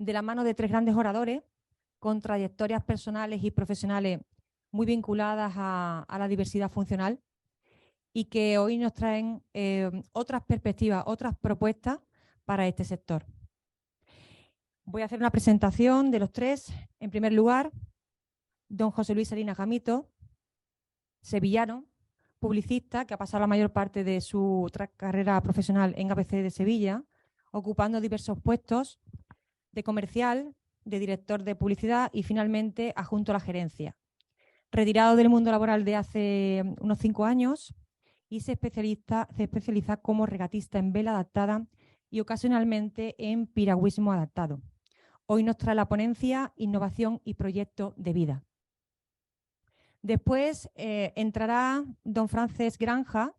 de la mano de tres grandes oradores con trayectorias personales y profesionales muy vinculadas a la diversidad funcional y que hoy nos traen otras perspectivas, otras propuestas para este sector. Voy a hacer una presentación de los tres. En primer lugar, don José Luis Salinas Gamito, sevillano, publicista que ha pasado la mayor parte de su carrera profesional en ABC de Sevilla, ocupando diversos puestos de comercial, de director de publicidad y finalmente adjunto a la gerencia. Retirado del mundo laboral de hace unos 5 años y se especializa como regatista en vela adaptada y ocasionalmente en piragüismo adaptado. Hoy nos trae la ponencia Innovación y Proyecto de Vida. Después entrará don Francesc Granja,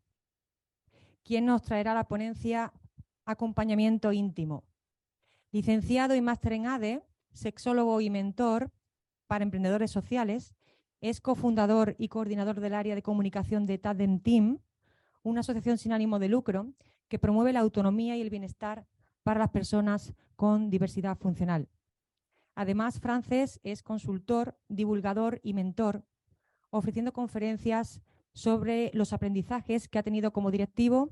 quien nos traerá la ponencia Acompañamiento íntimo. Licenciado y máster en ADE, sexólogo y mentor para emprendedores sociales, es cofundador y coordinador del área de comunicación de Tandem Team, una asociación sin ánimo de lucro que promueve la autonomía y el bienestar para las personas con diversidad funcional. Además, Francesc es consultor, divulgador y mentor, ofreciendo conferencias sobre los aprendizajes que ha tenido como directivo,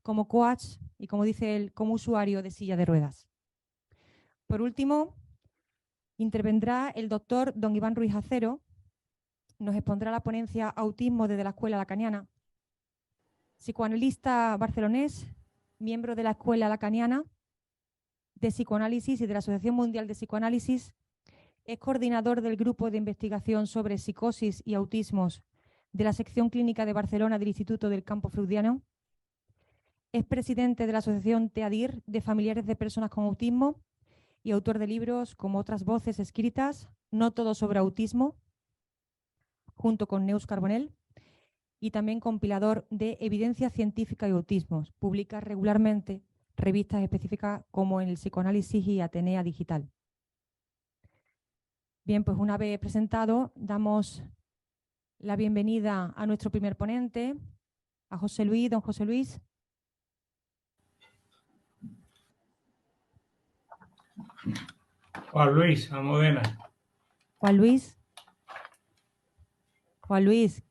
como coach y, como dice él, como usuario de silla de ruedas. Por último, intervendrá el doctor don Iván Ruiz Acero, nos expondrá la ponencia Autismo desde la Escuela Lacaniana, psicoanalista barcelonés, miembro de la Escuela Lacaniana de Psicoanálisis y de la Asociación Mundial de Psicoanálisis. Es coordinador del Grupo de Investigación sobre Psicosis y Autismos de la Sección Clínica de Barcelona del Instituto del Campo Freudiano. Es presidente de la Asociación TEADIR de Familiares de Personas con Autismo y autor de libros como Otras Voces Escritas, No Todo sobre Autismo, junto con Neus Carbonell, y también compilador de Evidencia Científica y Autismos. Publica regularmente revistas específicas como en el Psicoanálisis y Atenea Digital. Bien, pues una vez presentado, damos la bienvenida a nuestro primer ponente, a José Luis. Don José Luis. Juan Luis, Almudena. Juan Luis. Juan Luis,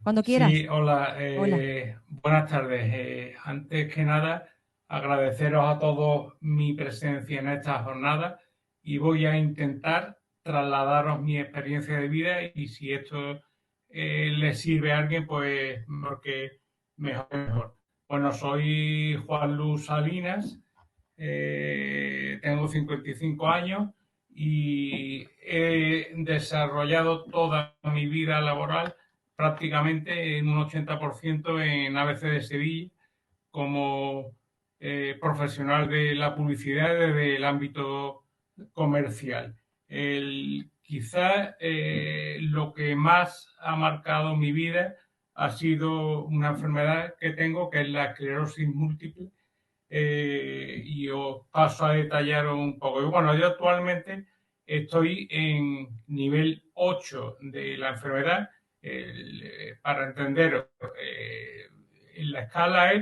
cuando quieras. Sí, hola. Hola. Buenas tardes. Antes que nada, agradeceros a todos mi presencia en esta jornada y voy a intentar trasladaros mi experiencia de vida y si esto le sirve a alguien, pues porque mejor. Bueno, soy Juan Luis Salinas, tengo 55 años y he desarrollado toda mi vida laboral prácticamente en un 80% en ABC de Sevilla como profesional de la publicidad desde el ámbito comercial. Quizás lo que más ha marcado mi vida ha sido una enfermedad que tengo, que es la esclerosis múltiple, y os paso a detallar un poco. Y bueno, yo actualmente estoy en nivel 8 de la enfermedad. Para entenderos, en la escala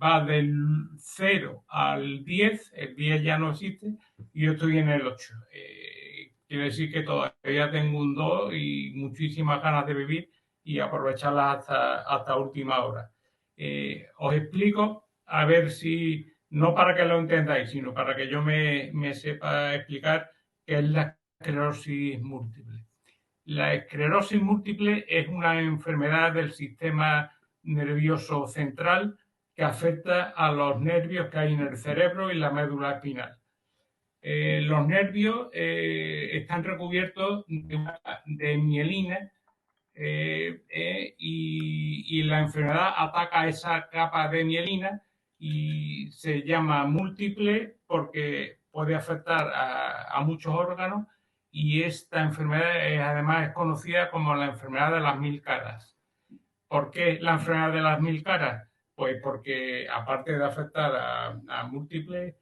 va del 0 al 10, el 10 ya no existe, y yo estoy en el 8. Quiere decir que todavía tengo un 2 y muchísimas ganas de vivir y aprovecharlas hasta última hora. Os explico, a ver si, no para que lo entendáis, sino para que yo me sepa explicar qué es la esclerosis múltiple. La esclerosis múltiple es una enfermedad del sistema nervioso central que afecta a los nervios que hay en el cerebro y la médula espinal. Los nervios están recubiertos de mielina y la enfermedad ataca esa capa de mielina y se llama múltiple porque puede afectar a muchos órganos y esta enfermedad además es conocida como la enfermedad de las 1000 caras. ¿Por qué la enfermedad de las 1000 caras? Pues porque aparte de afectar a múltiples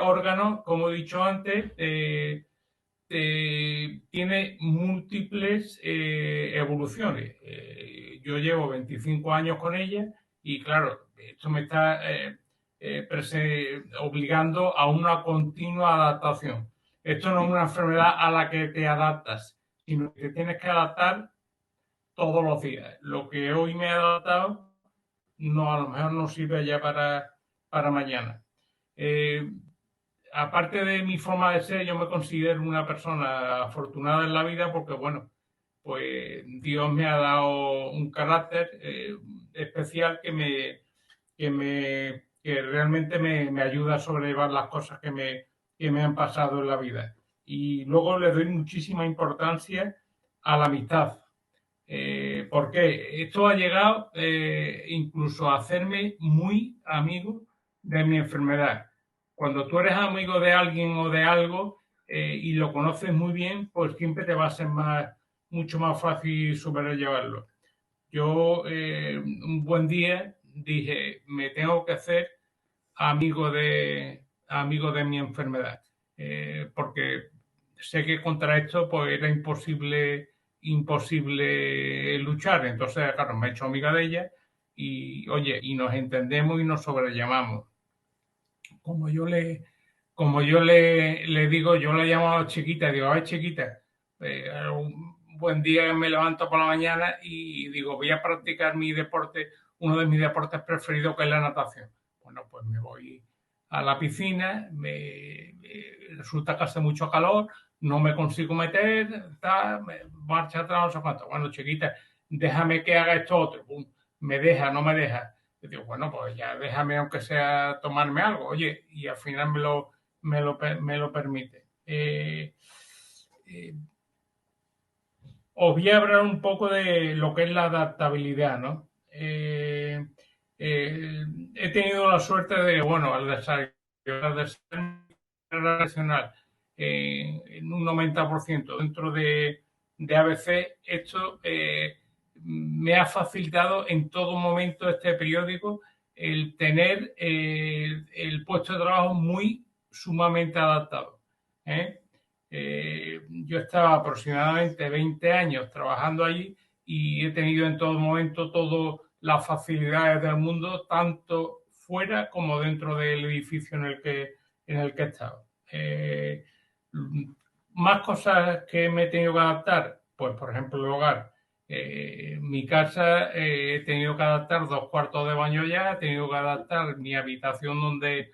órganos, como he dicho antes, tiene múltiples evoluciones. Yo llevo 25 años con ella y claro, esto me está obligando a una continua adaptación. Esto no es una enfermedad a la que te adaptas, sino que te tienes que adaptar todos los días. Lo que hoy me he adaptado, no, a lo mejor no sirve ya para mañana. Aparte de mi forma de ser, yo me considero una persona afortunada en la vida porque, bueno, pues Dios me ha dado un carácter especial que realmente me ayuda a sobrellevar las cosas que me han pasado en la vida. Y luego le doy muchísima importancia a la amistad. Porque esto ha llegado incluso a hacerme muy amigo de mi enfermedad. Cuando tú eres amigo de alguien o de algo y lo conoces muy bien, pues siempre te va a ser mucho más fácil sobrellevarlo. Yo un buen día dije, me tengo que hacer amigo de mi enfermedad, porque sé que contra esto pues era imposible luchar. Entonces, claro, me he hecho amiga de ella y, oye, y nos entendemos y nos sobrellevamos. Como yo le, le digo, yo la llamo chiquita, digo, ay chiquita, un buen día me levanto por la mañana y digo, voy a practicar mi deporte, uno de mis deportes preferidos, que es la natación. Bueno, pues me voy a la piscina, resulta que hace mucho calor, no me consigo meter, me marcha atrás, no sé cuánto. Bueno, chiquita, déjame que haga esto otro. Pum, me deja, no me deja. Y digo, bueno, pues ya déjame aunque sea tomarme algo. Oye, y al final me lo permite. Os voy a hablar un poco de lo que es la adaptabilidad, ¿no? He tenido la suerte de, bueno, al desarrollar relacional en un 90% dentro de ABC, esto me ha facilitado en todo momento este periódico el tener el puesto de trabajo muy sumamente adaptado. ¿Eh? Yo estaba aproximadamente 20 años trabajando allí y he tenido en todo momento todas las facilidades del mundo, tanto fuera como dentro del edificio en el que he estado. Más cosas que me he tenido que adaptar, pues por ejemplo el hogar. Mi casa he tenido que adaptar 2 cuartos de baño ya, he tenido que adaptar mi habitación donde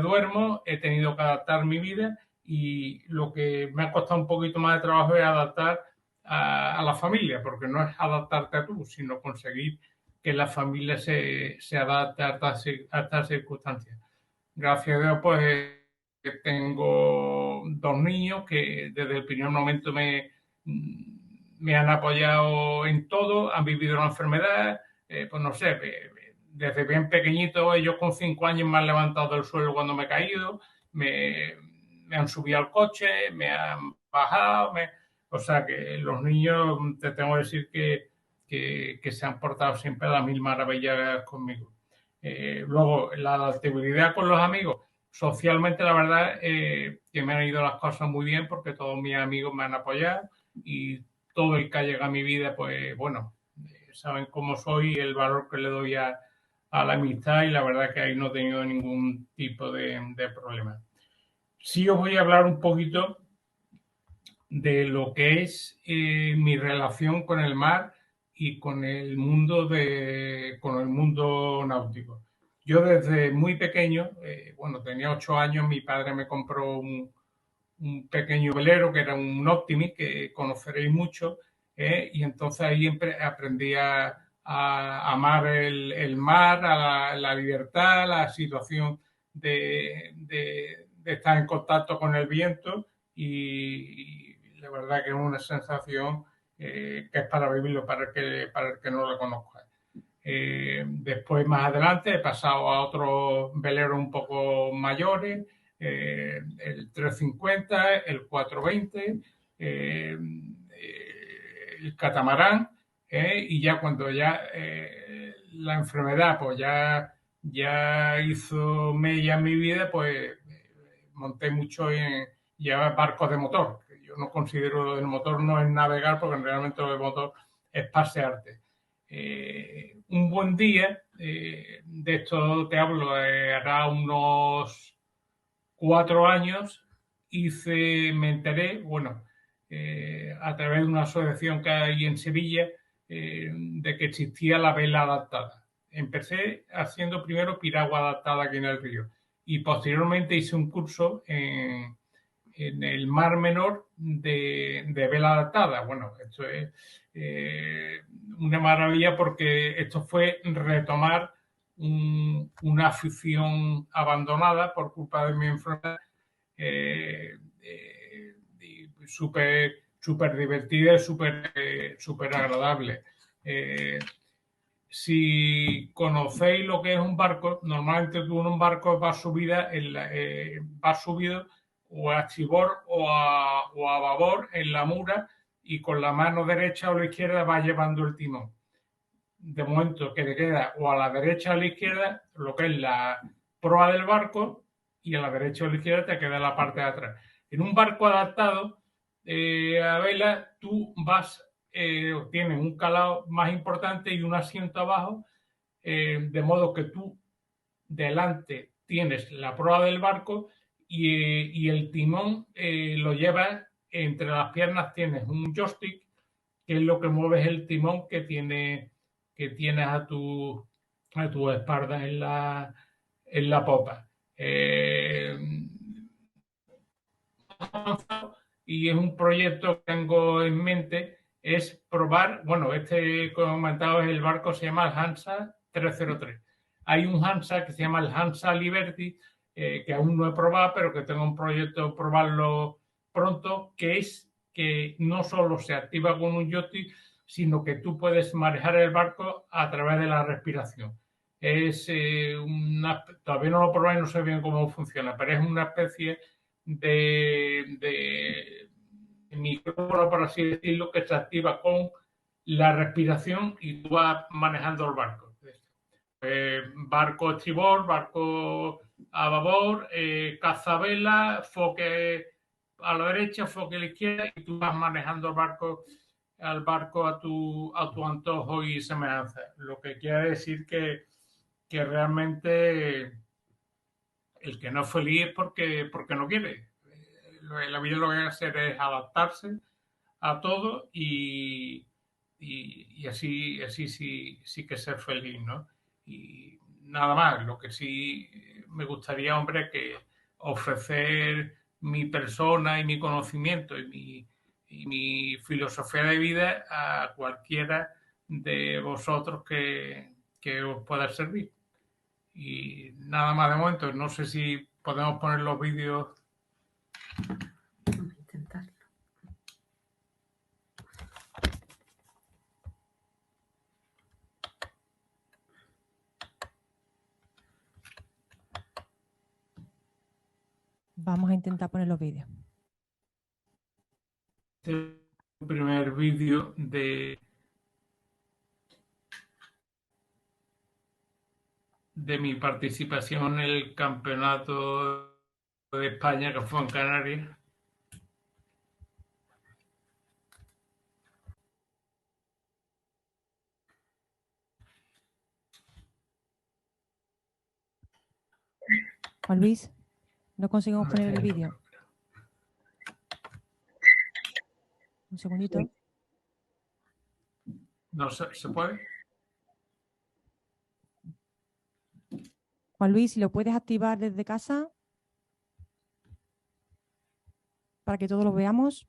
duermo, he tenido que adaptar mi vida y lo que me ha costado un poquito más de trabajo es adaptar a la familia, porque no es adaptarte a tú, sino conseguir que la familia se adapte a estas circunstancias. Gracias a Dios, pues tengo 2 niños que desde el primer momento me han apoyado en todo, han vivido la enfermedad, pues no sé, desde bien pequeñito, ellos con 5 años me han levantado del suelo cuando me he caído, me han subido al coche, me han bajado, o sea que los niños, te tengo que decir que se han portado siempre a las mil maravillas conmigo. Luego, la adaptabilidad con los amigos, socialmente la verdad que me han ido las cosas muy bien porque todos mis amigos me han apoyado y todo el que ha llegado a mi vida, pues bueno, saben cómo soy y el valor que le doy a la amistad y la verdad que ahí no he tenido ningún tipo de problema. Sí os voy a hablar un poquito de lo que es mi relación con el mar y con el mundo náutico. Yo desde muy pequeño, bueno, tenía 8 años, mi padre me compró un pequeño velero que era un Optimist, que conoceréis mucho, y entonces ahí aprendí a amar el mar, a la libertad, la situación de estar en contacto con el viento y la verdad que es una sensación que es para vivirlo, para el que no lo conozca. Después, más adelante, he pasado a otros veleros un poco mayores, el 350, el 420, el catamarán, y ya cuando la enfermedad pues ya hizo mella en mi vida, pues monté mucho en llevar barcos de motor. Yo no considero el motor no es navegar porque realmente el motor es pasearte. Un buen día, de esto te hablo, hará unos 4 años, me enteré, bueno, a través de una asociación que hay en Sevilla, de que existía la vela adaptada. Empecé haciendo primero piragua adaptada aquí en el río y posteriormente hice un curso en el Mar Menor de vela adaptada. Bueno, esto es una maravilla porque esto fue retomar una afición abandonada por culpa de mi enfermedad, súper divertida y súper agradable. Si conocéis lo que es un barco, normalmente tú en un barco vas subido o a estribor o a babor en la mura y con la mano derecha o la izquierda vas llevando el timón. De momento que te queda o a la derecha o a la izquierda lo que es la proa del barco y a la derecha o a la izquierda te queda la parte de atrás. En un barco adaptado a vela tú tienes un calado más importante y un asiento abajo, de modo que tú delante tienes la proa del barco y el timón lo llevas entre las piernas, tienes un joystick que es lo que mueve el timón que tienes a tu espalda en la popa. Y es un proyecto que tengo en mente, es probar, bueno, este como he comentado es el barco, se llama el Hansa 303. Hay un Hansa que se llama el Hansa Liberty, que aún no he probado, pero que tengo un proyecto de probarlo pronto, que es que no solo se activa con un joystick, sino que tú puedes manejar el barco a través de la respiración. Todavía no lo he probado y no sé bien cómo funciona, pero es una especie de micrófono, por así decirlo, que se activa con la respiración y tú vas manejando el barco. Barco estribor, barco a babor, cazavela, foque a la derecha, foque a la izquierda y tú vas manejando al barco a tu antojo y semejanza. Lo que quiere decir que realmente el que no es feliz es porque no quiere. La vida lo que hay que hacer es adaptarse a todo y así sí que ser feliz, ¿no? Y nada más, lo que sí me gustaría, hombre, que ofrecer mi persona y mi conocimiento y mi filosofía de vida a cualquiera de vosotros que os pueda servir. Y nada más de momento, no sé si podemos poner los vídeos. Vamos a intentarlo. Vamos a intentar poner los vídeos. Este es el primer vídeo de mi participación en el campeonato de España que fue en Canarias. Juan Luis, no conseguimos poner el vídeo. Un segundito. No se puede. Juan Luis, si lo puedes activar desde casa para que todos lo veamos.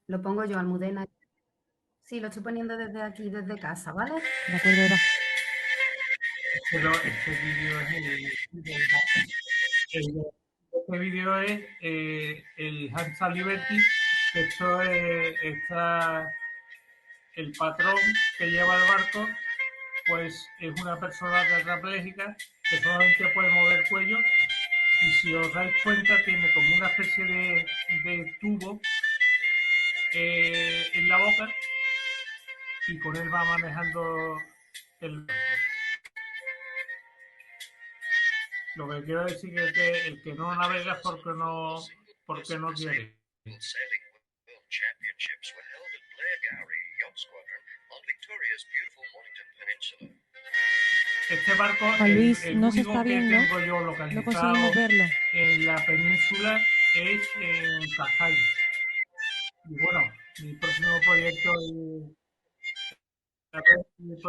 Lo pongo yo, Almudena. Sí, lo estoy poniendo desde aquí, desde casa, ¿vale? De acuerdo, Eva. Este vídeo es el Hansa Liberty. Esto está el patrón que lleva el barco, pues es una persona tetrapléjica que solamente puede mover el cuello y si os dais cuenta tiene como una especie de tubo en la boca y con él va manejando el barco. Lo que quiero decir es que el que no navega es porque no quiere. Este barco, Juan Luis, el no se único está que viendo, tengo yo no localizado conseguimos verlo. en la península es en Cascais. Y bueno, mi próximo proyecto es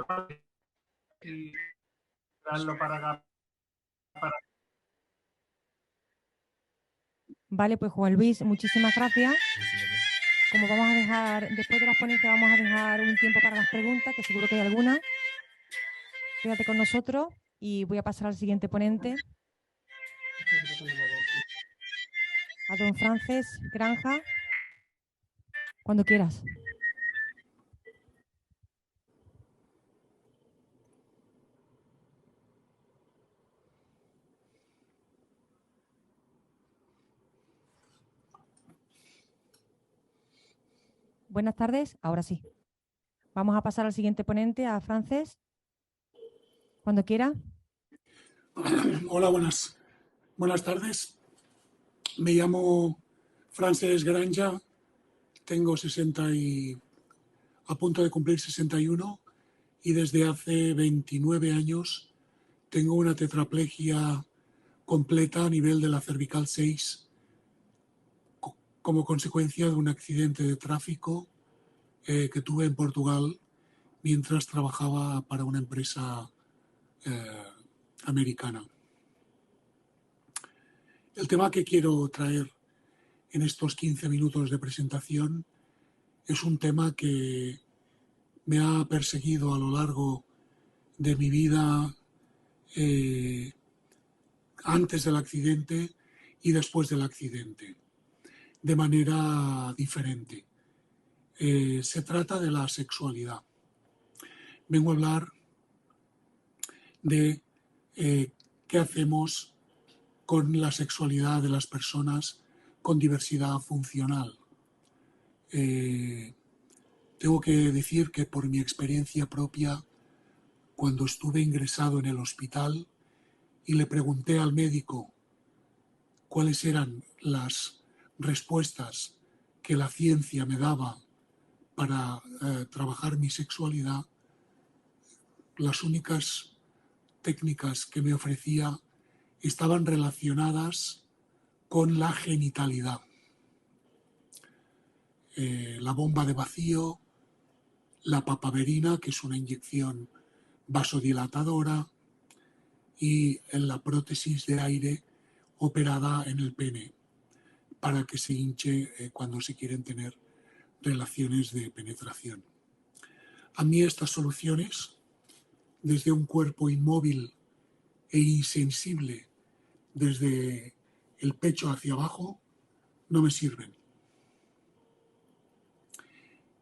darlo para acá. Vale, pues Juan Luis, muchísimas gracias. Como vamos a dejar, después de las ponencias vamos a dejar un tiempo para las preguntas, que seguro que hay alguna. Quédate con nosotros y voy a pasar al siguiente ponente, a don Frances Granja, cuando quieras. Buenas tardes, ahora sí. Vamos a pasar al siguiente ponente, a Frances, cuando quiera. Hola, buenas tardes. Me llamo Frances Granja, tengo a punto de cumplir 61 y desde hace 29 años tengo una tetraplegia completa a nivel de la cervical 6 como consecuencia de un accidente de tráfico que tuve en Portugal mientras trabajaba para una empresa americana. El tema que quiero traer en estos 15 minutos de presentación es un tema que me ha perseguido a lo largo de mi vida antes del accidente y después del accidente, de manera diferente. Se trata de la sexualidad. Vengo a hablar de qué hacemos con la sexualidad de las personas con diversidad funcional. Tengo que decir que por mi experiencia propia, cuando estuve ingresado en el hospital y le pregunté al médico cuáles eran las respuestas que la ciencia me daba para trabajar mi sexualidad, las únicas técnicas que me ofrecía estaban relacionadas con la genitalidad. La bomba de vacío, la papaverina, que es una inyección vasodilatadora, y en la prótesis de aire operada en el pene para que se hinche cuando se quieren tener relaciones de penetración. A mí estas soluciones, desde un cuerpo inmóvil e insensible, desde el pecho hacia abajo, no me sirven.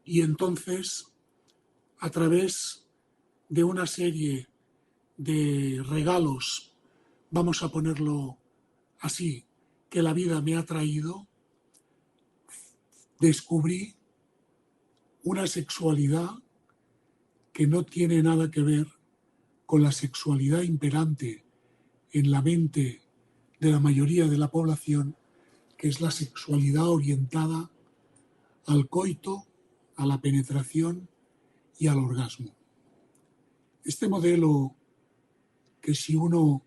Y entonces, a través de una serie de regalos, vamos a ponerlo así, que la vida me ha traído, descubrí una sexualidad que no tiene nada que ver con la sexualidad imperante en la mente de la mayoría de la población, que es la sexualidad orientada al coito, a la penetración y al orgasmo. Este modelo, que si uno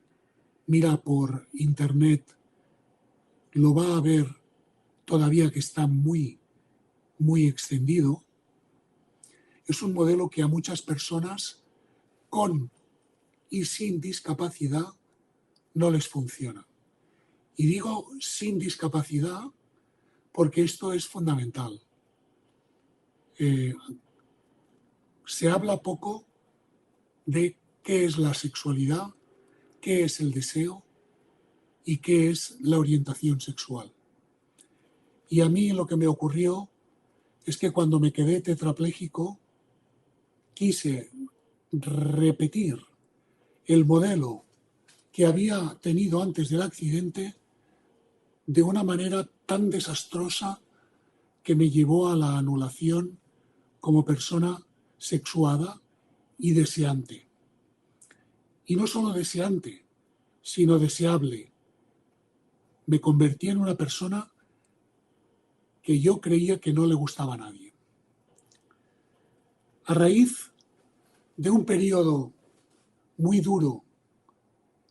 mira por internet lo va a ver todavía que está muy extendido, es un modelo que a muchas personas con y sin discapacidad no les funciona. Y digo sin discapacidad porque esto es fundamental. Se habla poco de qué es la sexualidad, qué es el deseo y qué es la orientación sexual. Y a mí lo que me ocurrió es que cuando me quedé tetrapléjico quise repetir el modelo que había tenido antes del accidente de una manera tan desastrosa que me llevó a la anulación como persona sexuada y deseante. Y no solo deseante, sino deseable. Me convertí en una persona que yo creía que no le gustaba a nadie. A raíz de un periodo muy duro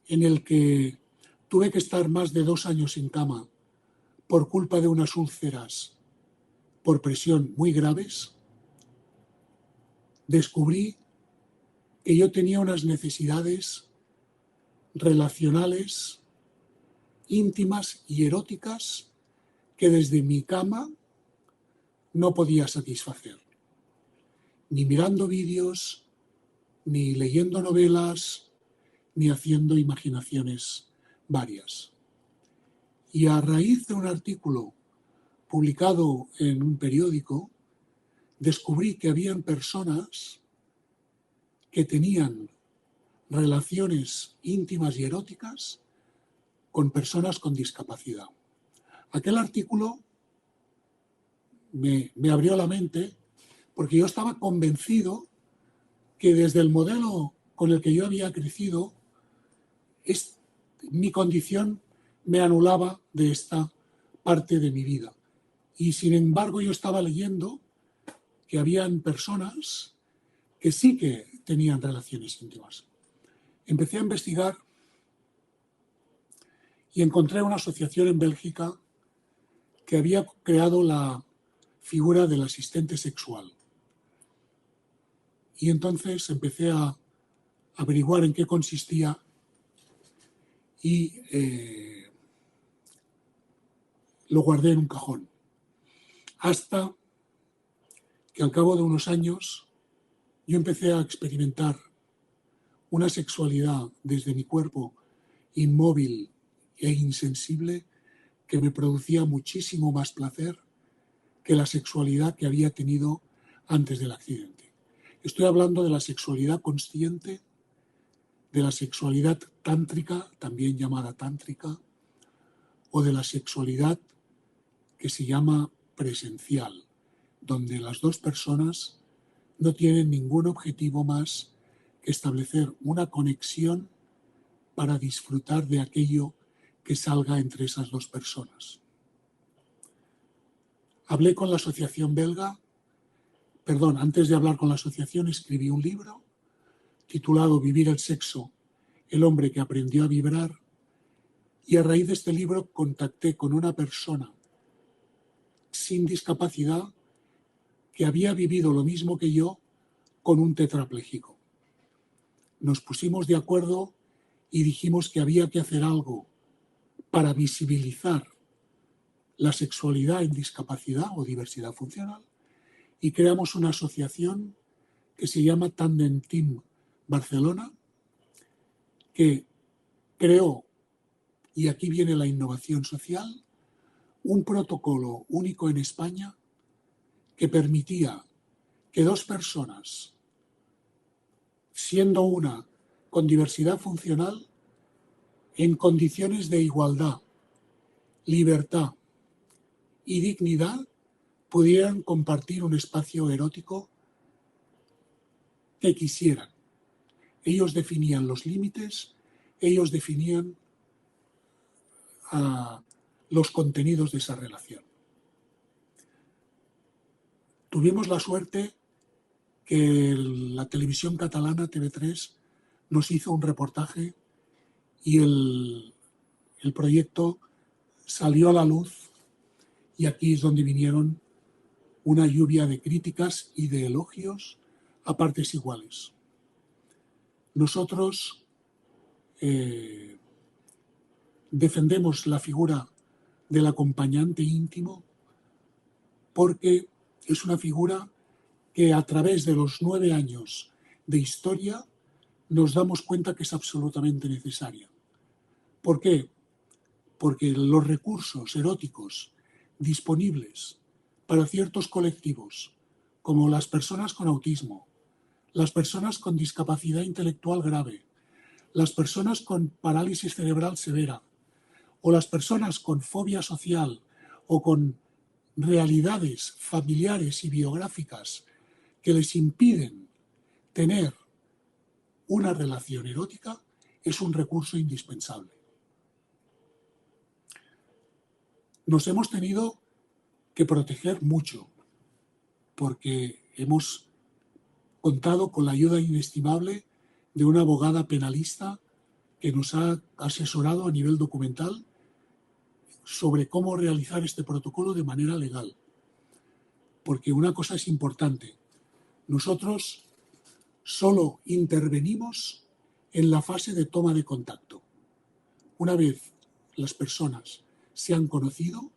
en el que tuve que estar más de 2 años en cama por culpa de unas úlceras por presión muy graves, descubrí que yo tenía unas necesidades relacionales, íntimas y eróticas que desde mi cama no podía satisfacer, ni mirando vídeos, ni leyendo novelas, ni haciendo imaginaciones varias. Y a raíz de un artículo publicado en un periódico, descubrí que habían personas que tenían relaciones íntimas y eróticas con personas con discapacidad. Aquel artículo me abrió la mente porque yo estaba convencido que desde el modelo con el que yo había crecido, mi condición me anulaba de esta parte de mi vida. Y sin embargo yo estaba leyendo que habían personas que sí que tenían relaciones íntimas. Empecé a investigar y encontré una asociación en Bélgica que había creado la figura del asistente sexual. Y entonces empecé a averiguar en qué consistía y lo guardé en un cajón. Hasta que al cabo de unos años yo empecé a experimentar una sexualidad desde mi cuerpo inmóvil e insensible que me producía muchísimo más placer que la sexualidad que había tenido antes del accidente. Estoy hablando de la sexualidad consciente, de la sexualidad tántrica, también llamada tántrica, o de la sexualidad que se llama presencial, donde las dos personas no tienen ningún objetivo más que establecer una conexión para disfrutar de aquello que salga entre esas dos personas. Hablé con la asociación belga, antes de hablar con la asociación escribí un libro titulado Vivir el sexo, el hombre que aprendió a vibrar, y a raíz de este libro contacté con una persona sin discapacidad que había vivido lo mismo que yo con un tetrapléjico. Nos pusimos de acuerdo y dijimos que había que hacer algo para visibilizar la sexualidad en discapacidad o diversidad funcional y creamos una asociación que se llama Tandem Team Barcelona, que creó, y aquí viene la innovación social, un protocolo único en España que permitía que dos personas, siendo una con diversidad funcional, en condiciones de igualdad, libertad y dignidad, pudieran compartir un espacio erótico que quisieran. Ellos definían los límites, ellos definían los contenidos de esa relación. Tuvimos la suerte que la televisión catalana, TV3, nos hizo un reportaje y el proyecto salió a la luz, y aquí es donde vinieron una lluvia de críticas y de elogios a partes iguales. Nosotros defendemos la figura del acompañante íntimo porque es una figura que a través de los 9 años de historia nos damos cuenta que es absolutamente necesaria. ¿Por qué? Porque los recursos eróticos disponibles para ciertos colectivos, como las personas con autismo, las personas con discapacidad intelectual grave, las personas con parálisis cerebral severa, o las personas con fobia social o con realidades familiares y biográficas que les impiden tener una relación erótica, es un recurso indispensable. Nos hemos tenido que proteger mucho porque hemos contado con la ayuda inestimable de una abogada penalista que nos ha asesorado a nivel documental sobre cómo realizar este protocolo de manera legal. Porque una cosa es importante, nosotros solo intervenimos en la fase de toma de contacto. Una vez las personas se han conocido,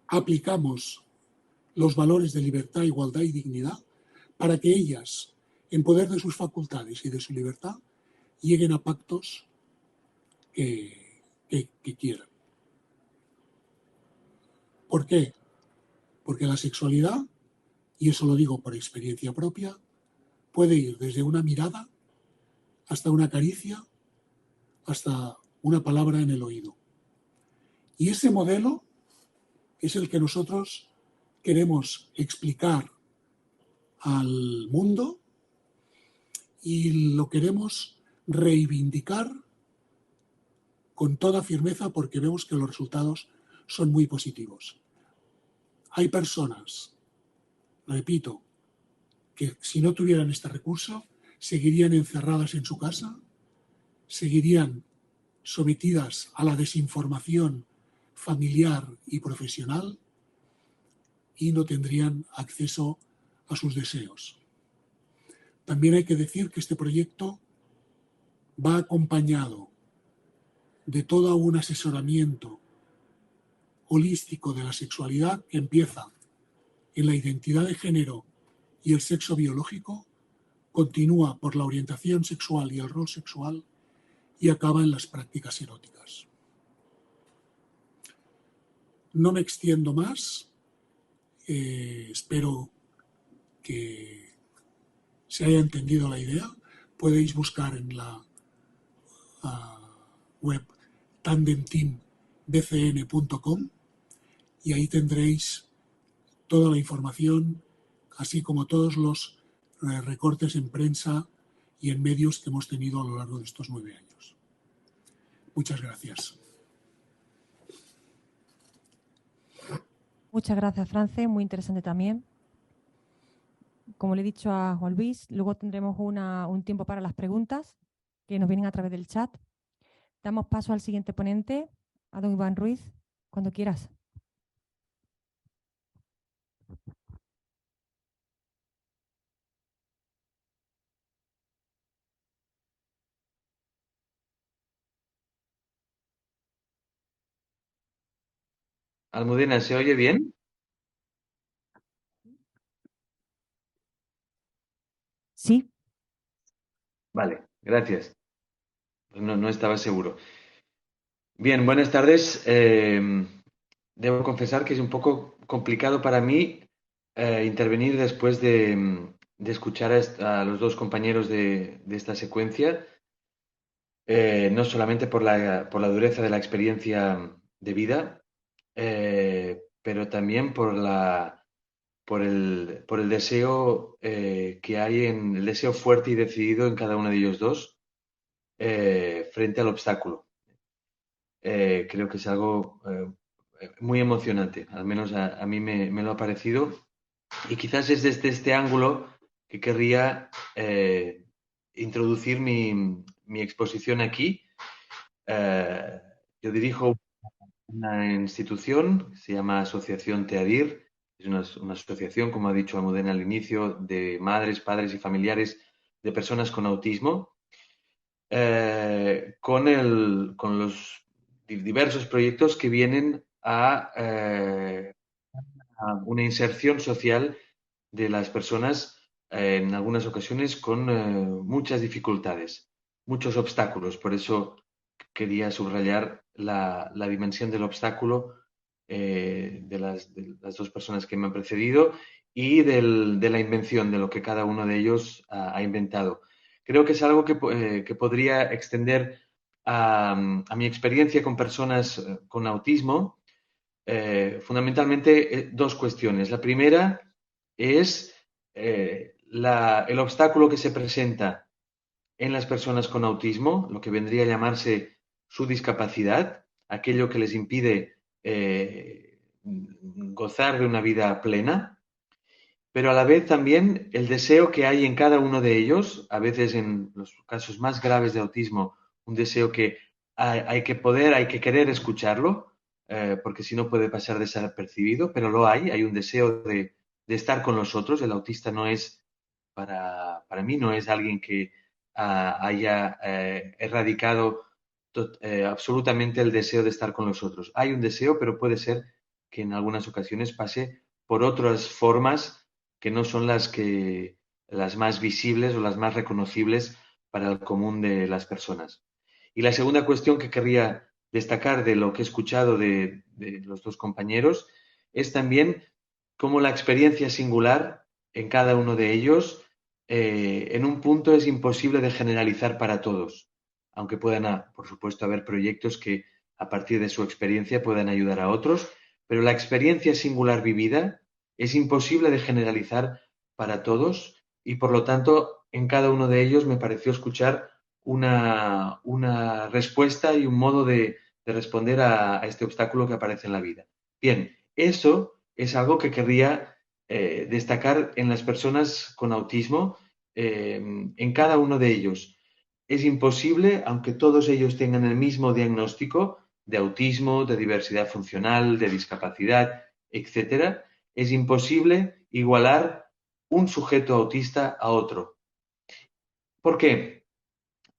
aplicamos los valores de libertad, igualdad y dignidad para que ellas, en poder de sus facultades y de su libertad, lleguen a pactos que quieran. ¿Por qué? Porque la sexualidad, y eso lo digo por experiencia propia, puede ir desde una mirada hasta una caricia, hasta una palabra en el oído. Y ese modelo es el que nosotros queremos explicar al mundo y lo queremos reivindicar con toda firmeza porque vemos que los resultados son muy positivos. Hay personas, repito, que si no tuvieran este recurso seguirían encerradas en su casa, seguirían sometidas a la desinformación familiar y profesional y no tendrían acceso a sus deseos. También hay que decir que este proyecto va acompañado de todo un asesoramiento holístico de la sexualidad que empieza en la identidad de género y el sexo biológico, continúa por la orientación sexual y el rol sexual y acaba en las prácticas eróticas. No me extiendo más, espero que se haya entendido la idea. Podéis buscar en la web tandemteambcn.com y ahí tendréis toda la información, así como todos los recortes en prensa y en medios que hemos tenido a lo largo de estos 9 años. Muchas gracias. Muchas gracias, France. Muy interesante también. Como le he dicho a Juan Luis, luego tendremos un tiempo para las preguntas que nos vienen a través del chat. Damos paso al siguiente ponente, a don Iván Ruiz, cuando quieras. Almudena, ¿se oye bien? Sí. Vale, gracias. No estaba seguro. Bien, buenas tardes. Debo confesar que es un poco complicado para mí intervenir después de escuchar a los dos compañeros de esta secuencia, no solamente por la dureza de la experiencia de vida, pero también por el deseo que hay el deseo fuerte y decidido en cada uno de ellos dos frente al obstáculo. Creo que es algo muy emocionante, al menos a mí me lo ha parecido, y quizás es desde este ángulo que querría introducir mi exposición aquí. Yo dirijo una institución, se llama Asociación TEADIR, es una asociación, como ha dicho Almudena al inicio, de madres, padres y familiares de personas con autismo, con los diversos proyectos que vienen a una inserción social de las personas en algunas ocasiones con muchas dificultades, muchos obstáculos. Por eso quería subrayar la dimensión del obstáculo de las dos personas que me han precedido y de la invención, de lo que cada uno de ellos ha inventado. Creo que es algo que podría extender a mi experiencia con personas con autismo. Fundamentalmente dos cuestiones. La primera es el obstáculo que se presenta en las personas con autismo, lo que vendría a llamarse su discapacidad, aquello que les impide gozar de una vida plena. pero a la vez también el deseo que hay en cada uno de ellos, a veces en los casos más graves de autismo, un deseo que hay que poder, hay que querer escucharlo, porque si no puede pasar desapercibido, pero lo hay un deseo de estar con los otros. El autista no es, para mí, no es alguien que haya erradicado absolutamente el deseo de estar con los otros. Hay un deseo, pero puede ser que en algunas ocasiones pase por otras formas que no son las más visibles o las más reconocibles para el común de las personas. Y la segunda cuestión que querría destacar de lo que he escuchado de los dos compañeros es también cómo la experiencia singular en cada uno de ellos, en un punto es imposible de generalizar para todos, aunque puedan, por supuesto, haber proyectos que a partir de su experiencia puedan ayudar a otros, pero la experiencia singular vivida es imposible de generalizar para todos y por lo tanto en cada uno de ellos me pareció escuchar una respuesta y un modo de responder a este obstáculo que aparece en la vida. Bien, eso es algo que querría destacar en las personas con autismo, en cada uno de ellos. Es imposible, aunque todos ellos tengan el mismo diagnóstico de autismo, de diversidad funcional, de discapacidad, etcétera, es imposible igualar un sujeto autista a otro. ¿Por qué?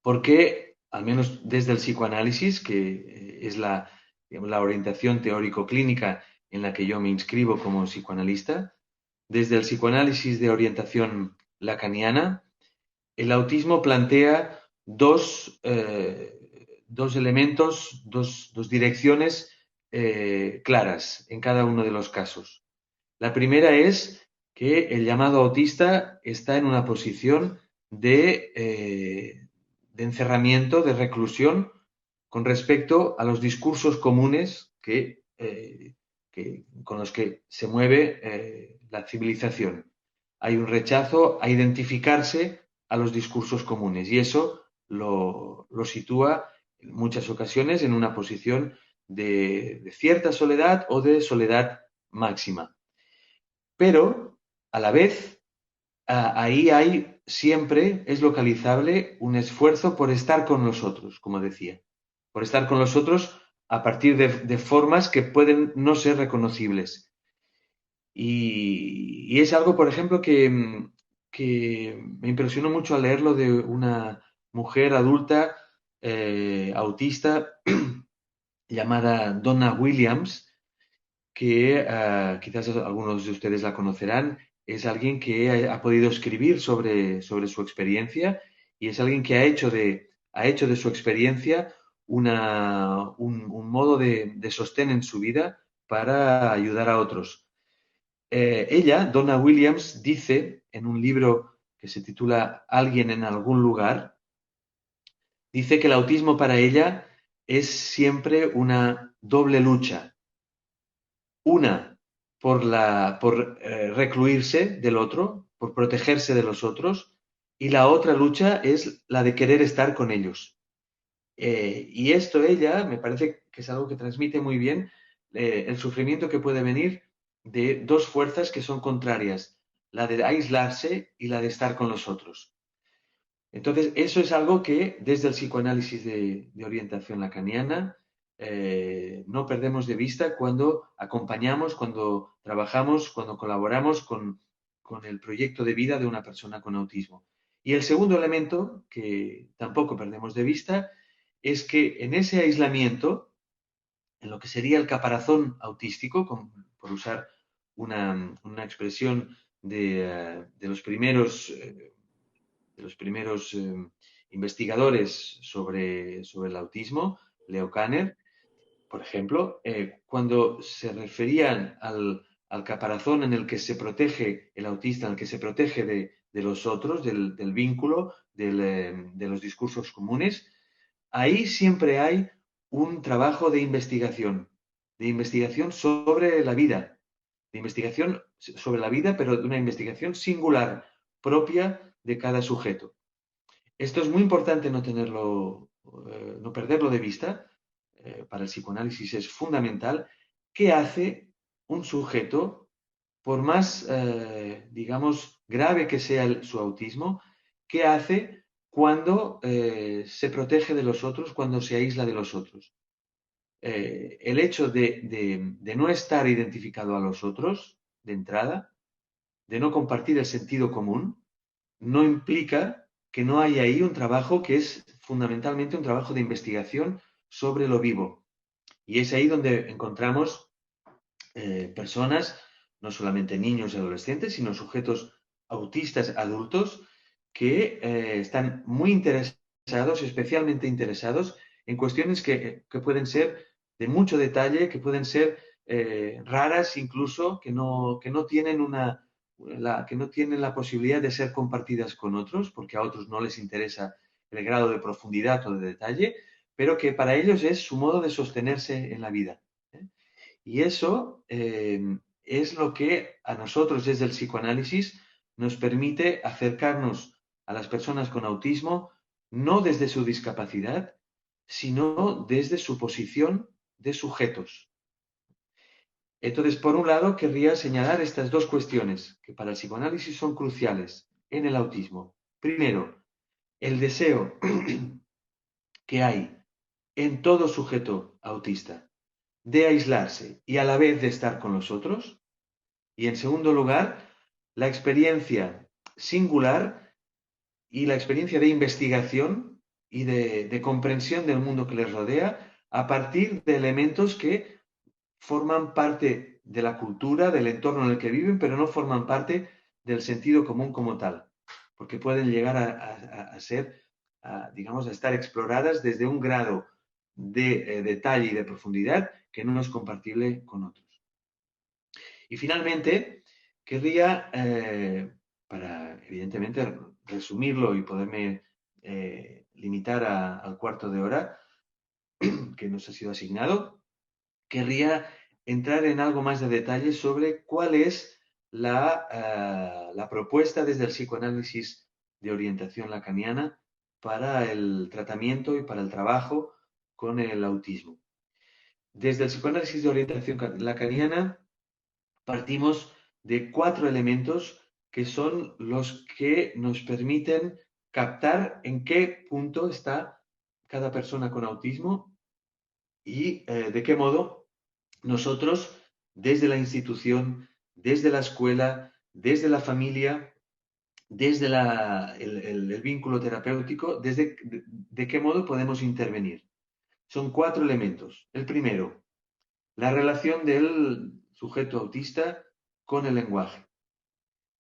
Porque, al menos desde el psicoanálisis, que es digamos, la orientación teórico-clínica en la que yo me inscribo como psicoanalista, desde el psicoanálisis de orientación lacaniana, el autismo plantea dos elementos, dos direcciones claras en cada uno de los casos. La primera es que el llamado autista está en una posición de encerramiento, de reclusión, con respecto a los discursos comunes con los que se mueve la civilización. Hay un rechazo a identificarse a los discursos comunes y eso lo sitúa en muchas ocasiones en una posición de cierta soledad o de soledad máxima. Pero, a la vez, ahí hay siempre, es localizable un esfuerzo por estar con nosotros, como decía, por estar con los otros a partir de formas que pueden no ser reconocibles. Y es algo, por ejemplo, que me impresionó mucho al leerlo de una mujer adulta autista llamada Donna Williams, que quizás algunos de ustedes la conocerán. Es alguien que ha podido escribir sobre su experiencia y es alguien que ha hecho de su experiencia un modo de sostén en su vida para ayudar a otros. Ella, Donna Williams, dice en un libro que se titula Alguien en algún lugar, dice que el autismo para ella es siempre una doble lucha. Una, por recluirse del otro, por protegerse de los otros, y la otra lucha es la de querer estar con ellos. Y esto ella me parece que es algo que transmite muy bien el sufrimiento que puede venir de dos fuerzas que son contrarias, la de aislarse y la de estar con los otros. Entonces, eso es algo que desde el psicoanálisis de orientación lacaniana no perdemos de vista cuando acompañamos, cuando trabajamos, cuando colaboramos con el proyecto de vida de una persona con autismo. Y el segundo elemento que tampoco perdemos de vista es que en ese aislamiento, en lo que sería el caparazón autístico, por usar una expresión de los primeros investigadores sobre el autismo, Leo Kanner, por ejemplo, cuando se referían al caparazón en el que se protege el autista, en el que se protege de los otros, del vínculo, de los discursos comunes, ahí siempre hay un trabajo de investigación sobre la vida, pero de una investigación singular, propia de cada sujeto. Esto es muy importante no perderlo de vista. Para el psicoanálisis es fundamental. ¿Qué hace un sujeto por más, digamos, grave que sea su autismo, ¿qué hace cuando se protege de los otros, cuando se aísla de los otros? El hecho de no estar identificado a los otros, de entrada, de no compartir el sentido común, no implica que no haya ahí un trabajo que es fundamentalmente un trabajo de investigación sobre lo vivo. Y es ahí donde encontramos personas, no solamente niños y adolescentes, sino sujetos autistas adultos que están muy interesados, especialmente interesados en cuestiones que pueden ser de mucho detalle, que pueden ser raras incluso, que no tienen que no tienen la posibilidad de ser compartidas con otros, porque a otros no les interesa el grado de profundidad o de detalle, pero que para ellos es su modo de sostenerse en la vida. Y eso es lo que a nosotros desde el psicoanálisis nos permite acercarnos a las personas con autismo no desde su discapacidad, sino desde su posición de sujetos. Entonces, por un lado, querría señalar estas dos cuestiones que para el psicoanálisis son cruciales en el autismo. Primero, el deseo que hay en todo sujeto autista de aislarse y a la vez de estar con los otros. Y en segundo lugar, la experiencia singular y la experiencia de investigación y de comprensión del mundo que les rodea a partir de elementos que forman parte de la cultura, del entorno en el que viven, pero no forman parte del sentido común como tal, porque pueden llegar a ser, digamos, a estar exploradas desde un grado de detalle y de profundidad que no es compatible con otros. Y finalmente, querría, para evidentemente resumirlo y poderme limitar al cuarto de hora que nos ha sido asignado, querría entrar en algo más de detalle sobre cuál es la propuesta desde el psicoanálisis de orientación lacaniana para el tratamiento y para el trabajo con el autismo. Desde el psicoanálisis de orientación lacaniana partimos de 4 elementos que son los que nos permiten captar en qué punto está cada persona con autismo y de qué modo nosotros, desde la institución, desde la escuela, desde la familia, desde el vínculo terapéutico, de qué modo podemos intervenir. Son 4 elementos. El primero, la relación del sujeto autista con el lenguaje.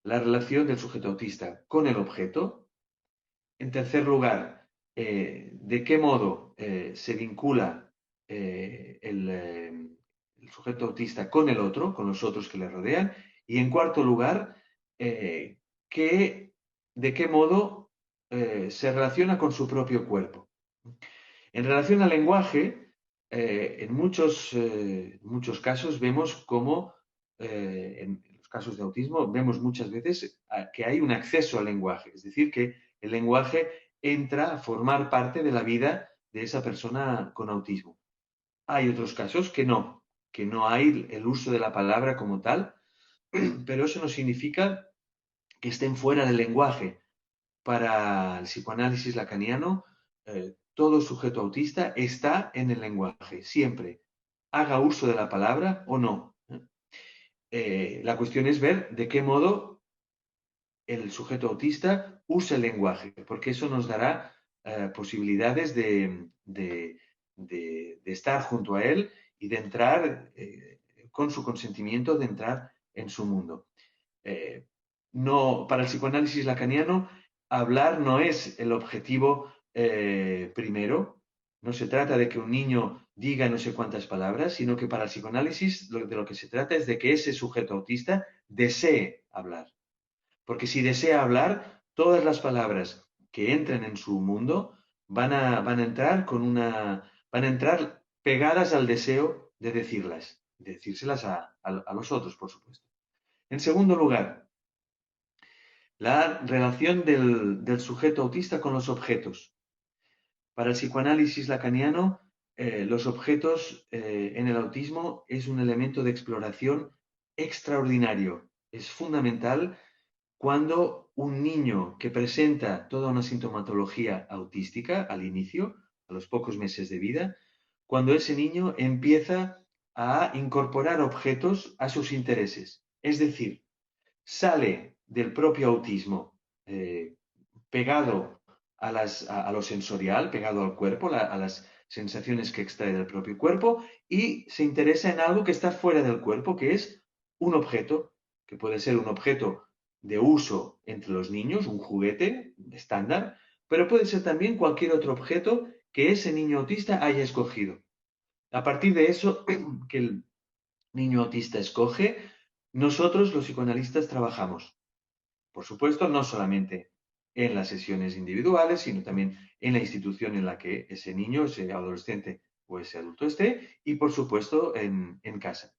La relación del sujeto autista con el objeto. En tercer lugar, de qué modo se vincula el sujeto autista con el otro, con los otros que le rodean. Y en cuarto lugar, de qué modo se relaciona con su propio cuerpo. En relación al lenguaje, en muchos casos vemos cómo, en los casos de autismo, vemos muchas veces que hay un acceso al lenguaje, es decir, que el lenguaje entra a formar parte de la vida de esa persona con autismo. Hay otros casos que no hay el uso de la palabra como tal, pero eso no significa que estén fuera del lenguaje. Para el psicoanálisis lacaniano, todo sujeto autista está en el lenguaje, siempre, haga uso de la palabra o no. La cuestión es ver de qué modo el sujeto autista usa el lenguaje, porque eso nos dará posibilidades de estar junto a él y de entrar, con su consentimiento, de entrar en su mundo. No, para el psicoanálisis lacaniano, hablar no es el objetivo primero. No se trata de que un niño diga no sé cuántas palabras, sino que para el psicoanálisis de lo que se trata es de que ese sujeto autista desee hablar. Porque si desea hablar, todas las palabras que entren en su mundo van a entrar van a entrar pegadas al deseo de decirlas, de decírselas a los otros, por supuesto. En segundo lugar, la relación del sujeto autista con los objetos. Para el psicoanálisis lacaniano, los objetos en el autismo es un elemento de exploración extraordinario. es fundamental cuando un niño que presenta toda una sintomatología autística al inicio, a los pocos meses de vida, cuando ese niño empieza a incorporar objetos a sus intereses. Es decir, sale del propio autismo pegado a lo sensorial, pegado al cuerpo, a las sensaciones que extrae del propio cuerpo, y se interesa en algo que está fuera del cuerpo, que es un objeto, que puede ser un objeto de uso entre los niños, un juguete estándar, pero puede ser también cualquier otro objeto que ese niño autista haya escogido. A partir de eso que el niño autista escoge, nosotros los psicoanalistas trabajamos. Por supuesto, no solamente en las sesiones individuales, sino también en la institución en la que ese niño, ese adolescente o ese adulto esté, y por supuesto en casa.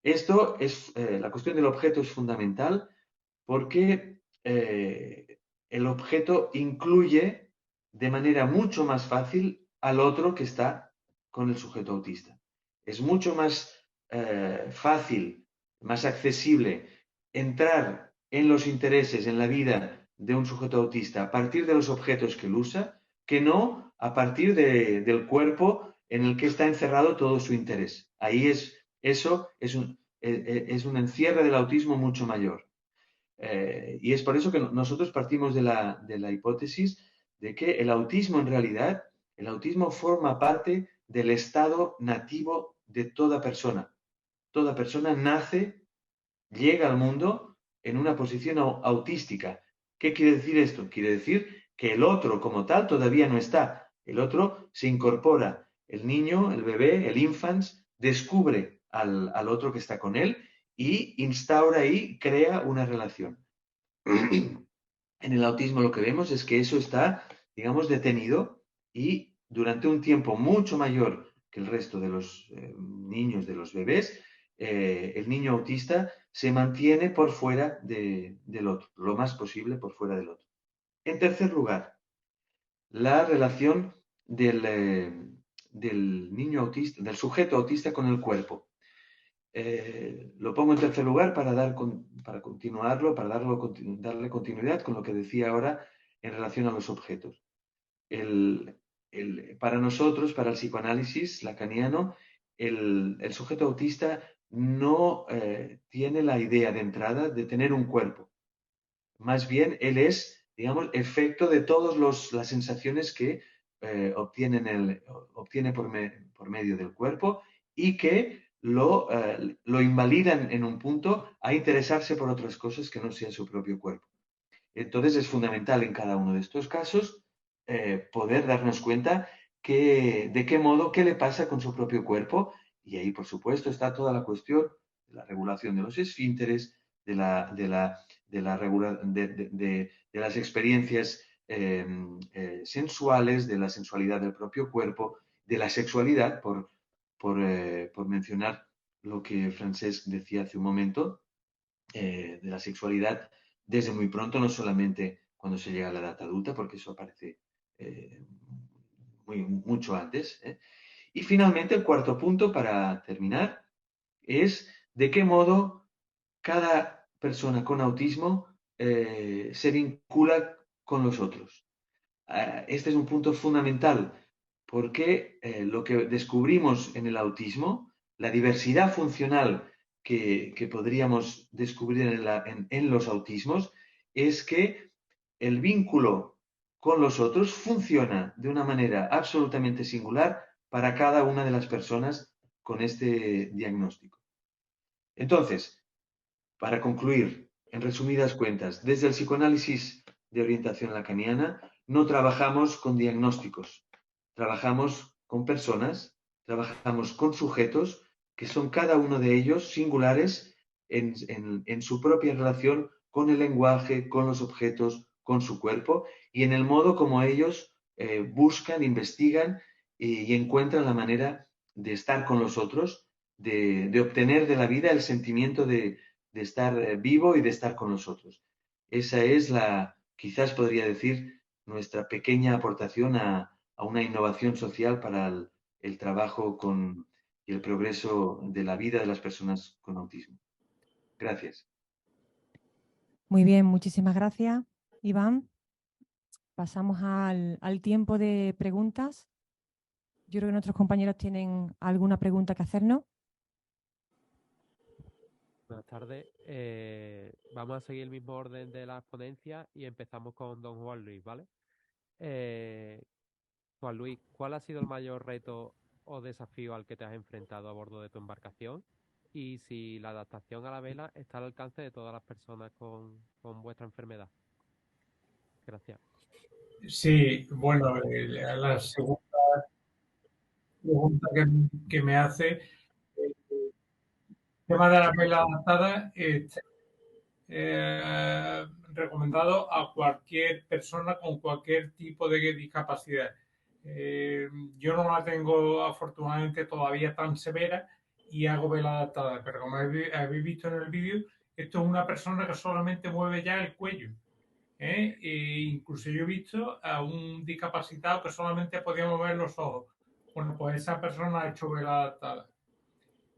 Esto es, la cuestión del objeto es fundamental porque el objeto incluye de manera mucho más fácil al otro que está con el sujeto autista. Es mucho más fácil, más accesible entrar en los intereses, en la vida de un sujeto autista a partir de los objetos que él usa, que no a partir del cuerpo en el que está encerrado todo su interés. Ahí eso es un encierre del autismo mucho mayor. Y es por eso que nosotros partimos de la hipótesis de que el autismo en realidad, el autismo forma parte del estado nativo de toda persona. Toda persona nace, llega al mundo en una posición autística. ¿Qué quiere decir esto? Quiere decir que el otro como tal todavía no está. El otro se incorpora. El niño, el bebé, el infans, descubre al otro que está con él y instaura ahí, crea una relación. En el autismo lo que vemos es que eso está, digamos, detenido y durante un tiempo mucho mayor que el resto de los niños, de los bebés, el niño autista se mantiene por fuera del otro, lo más posible por fuera del otro. En tercer lugar, la relación del niño autista, del sujeto autista con el cuerpo. Lo pongo en tercer lugar para continuarlo, para darle continuidad con lo que decía ahora en relación a los objetos. Para nosotros, para el psicoanálisis lacaniano, el sujeto autista no tiene la idea de entrada de tener un cuerpo. Más bien, él es, digamos, efecto de todas las sensaciones que obtiene por medio del cuerpo y que lo invalidan en un punto a interesarse por otras cosas que no sea su propio cuerpo. Entonces es fundamental en cada uno de estos casos poder darnos cuenta de qué modo, qué le pasa con su propio cuerpo, y ahí por supuesto está toda la cuestión de la regulación de los esfínteres, de las experiencias sensuales, de la sensualidad del propio cuerpo, de la sexualidad, por mencionar lo que Francesc decía hace un momento, de la sexualidad desde muy pronto, no solamente cuando se llega a la edad adulta, porque eso aparece mucho antes. Y finalmente, el cuarto punto para terminar es de qué modo cada persona con autismo se vincula con los otros. Este es un punto fundamental porque lo que descubrimos en el autismo, la diversidad funcional que podríamos descubrir en los autismos, es que el vínculo con los otros funciona de una manera absolutamente singular para cada una de las personas con este diagnóstico. Entonces, para concluir, en resumidas cuentas, desde el psicoanálisis de orientación lacaniana no trabajamos con diagnósticos, trabajamos con personas, trabajamos con sujetos que son cada uno de ellos singulares en su propia relación con el lenguaje, con los objetos, con su cuerpo y en el modo como ellos buscan, investigan y encuentran la manera de estar con los otros, de obtener de la vida el sentimiento de estar vivo y de estar con los otros. Esa es quizás podría decir, nuestra pequeña aportación a una innovación social para el trabajo y el progreso de la vida de las personas con autismo. Gracias. Muy bien, muchísimas gracias, Iván. Pasamos al tiempo de preguntas. Yo creo que nuestros compañeros tienen alguna pregunta que hacernos. Buenas tardes. Vamos a seguir el mismo orden de las ponencias y empezamos con don Juan Luis, ¿vale? Juan Luis, ¿cuál ha sido el mayor reto o desafío al que te has enfrentado a bordo de tu embarcación? Y si la adaptación a la vela está al alcance de todas las personas con vuestra enfermedad. Gracias. Sí, bueno, la segunda pregunta que me hace, el tema de la vela adaptada, recomendado a cualquier persona con cualquier tipo de discapacidad. Yo no la tengo afortunadamente todavía tan severa y hago vela adaptada, pero como habéis visto en el vídeo, esto es una persona que solamente mueve ya el cuello. E incluso yo he visto a un discapacitado que solamente podía mover los ojos. Bueno, pues esa persona ha hecho vela adaptada.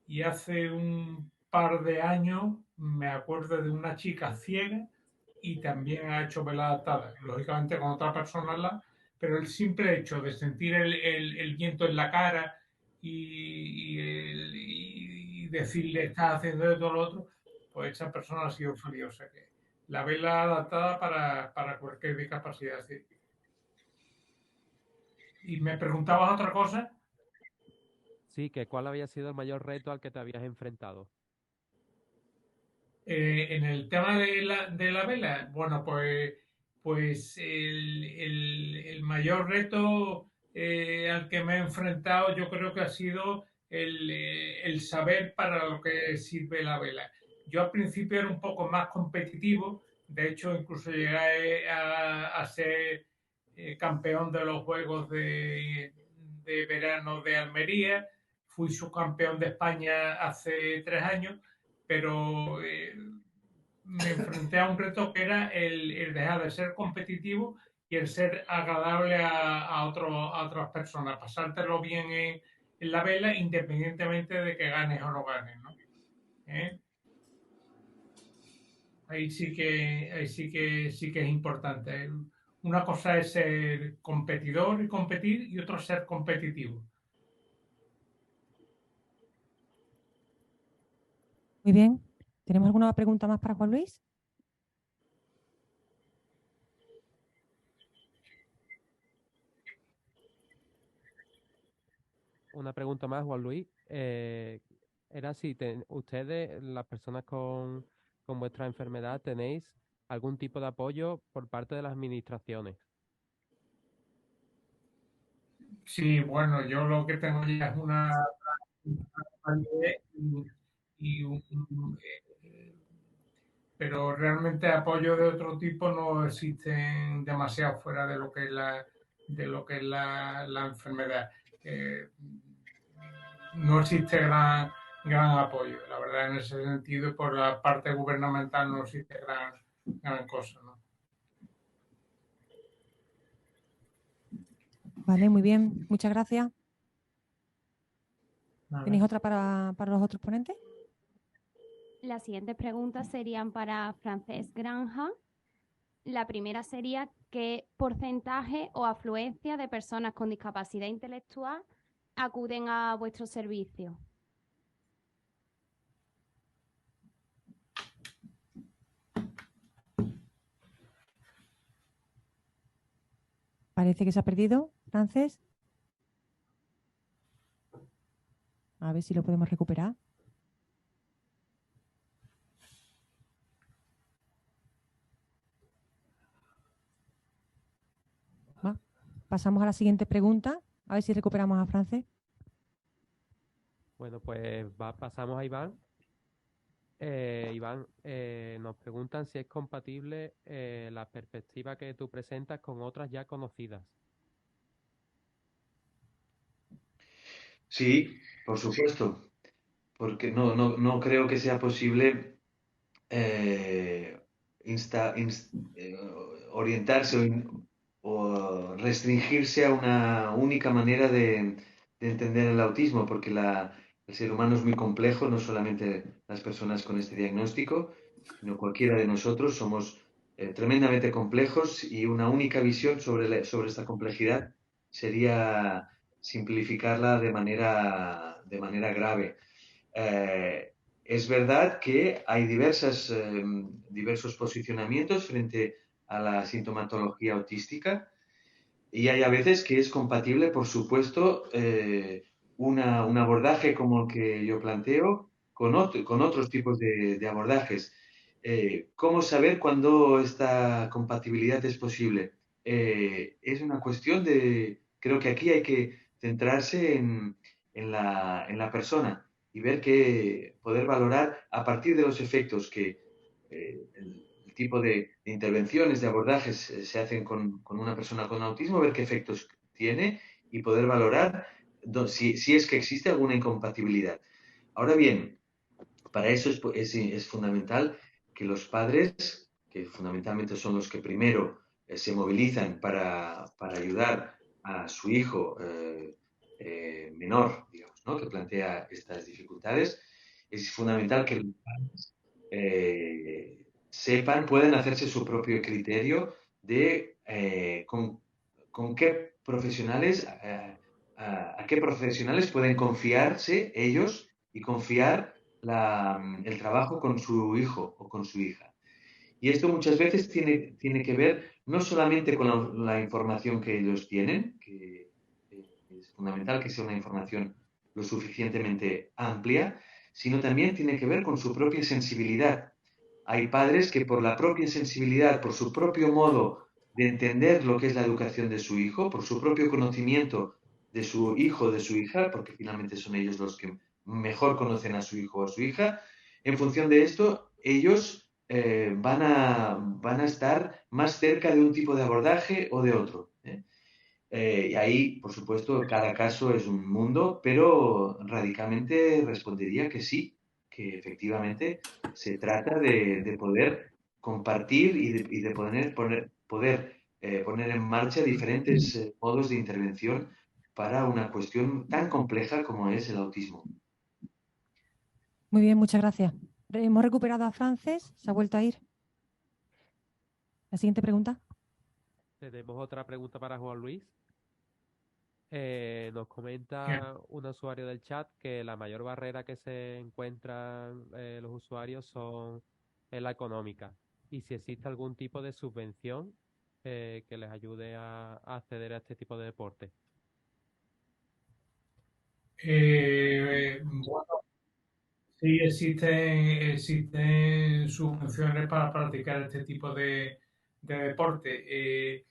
Y hace un par de años me acuerdo de una chica ciega y también ha hecho vela adaptada, lógicamente con otra persona al lado, pero el simple hecho de sentir el viento en la cara y decirle estás haciendo esto o lo otro, pues esa persona ha sido feliz. O sea que la vela adaptada para cualquier discapacidad. ¿Sí? Y me preguntabas otra cosa. Sí, que ¿cuál había sido el mayor reto al que te habías enfrentado? En el tema de la vela, bueno, pues el mayor reto al que me he enfrentado yo creo que ha sido el saber para lo que sirve la vela. Yo al principio era un poco más competitivo, de hecho incluso llegué a ser campeón de los Juegos de Verano de Almería, fui subcampeón de España hace 3 años, pero me enfrenté a un reto que era el dejar de ser competitivo y el ser agradable a otras personas, pasártelo bien en la vela independientemente de que ganes o no ganes, ¿no? ¿Eh? Ahí sí que es importante. Una cosa es ser competidor y competir y otra es ser competitivo. Muy bien. ¿Tenemos alguna pregunta más para Juan Luis? Una pregunta más, Juan Luis. Era si ustedes, las personas con vuestra enfermedad, tenéis algún tipo de apoyo por parte de las administraciones. Sí, bueno, yo lo que tengo ya es una validez pero realmente apoyo de otro tipo no existen demasiado fuera de lo que es la enfermedad. No existe gran apoyo, la verdad, en ese sentido, por la parte gubernamental no existe gran cosa, ¿no? Vale, muy bien. Muchas gracias. Nada. ¿Tenéis otra para los otros ponentes? Las siguientes preguntas serían para Francesc Granja. La primera sería: ¿qué porcentaje o afluencia de personas con discapacidad intelectual acuden a vuestro servicio? Parece que se ha perdido, Frances. A ver si lo podemos recuperar. Va. Pasamos a la siguiente pregunta. A ver si recuperamos a Frances. Bueno, pues pasamos a Iván. Iván, nos preguntan si es compatible la perspectiva que tú presentas con otras ya conocidas. Sí, por supuesto, porque no creo que sea posible eh, orientarse o restringirse a una única manera de entender el autismo, porque el ser humano es muy complejo, no solamente las personas con este diagnóstico, sino cualquiera de nosotros somos tremendamente complejos y una única visión sobre esta complejidad sería simplificarla de manera grave. Es verdad que hay diversos posicionamientos frente a la sintomatología autística y hay a veces que es compatible, por supuesto, un abordaje como el que yo planteo con otros tipos de abordajes. ¿Cómo saber cuándo esta compatibilidad es posible? Es una cuestión creo que aquí hay que centrarse en la persona y ver poder valorar a partir de los efectos que el tipo de intervenciones, de abordajes se hacen con una persona con autismo, ver qué efectos tiene y poder valorar si es que existe alguna incompatibilidad. Ahora bien, para eso es fundamental que los padres, que fundamentalmente son los que primero se movilizan para ayudar a su hijo menor, digamos, ¿no?, que plantea estas dificultades, es fundamental que los padres pueden hacerse su propio criterio de con qué profesionales, a qué profesionales pueden confiarse ellos y confiar el trabajo con su hijo o con su hija. Y esto muchas veces tiene que ver no solamente con la información que ellos tienen, que es fundamental que sea una información lo suficientemente amplia, sino también tiene que ver con su propia sensibilidad. Hay padres que por la propia sensibilidad, por su propio modo de entender lo que es la educación de su hijo, por su propio conocimiento de su hijo o de su hija, porque finalmente son ellos los que mejor conocen a su hijo o a su hija, en función de esto, ellos van a estar más cerca de un tipo de abordaje o de otro. Y ahí, por supuesto, cada caso es un mundo, pero radicalmente respondería que sí, que efectivamente se trata de poder compartir y de poder poner en marcha diferentes modos de intervención para una cuestión tan compleja como es el autismo. Muy bien, muchas gracias. Hemos recuperado a Frances, se ha vuelto a ir. La siguiente pregunta. Tenemos otra pregunta para Juan Luis. Nos comenta un usuario del chat que la mayor barrera que se encuentran los usuarios es la económica, y si existe algún tipo de subvención que les ayude a acceder a este tipo de deporte. Bueno, sí existen subvenciones para practicar este tipo de deporte.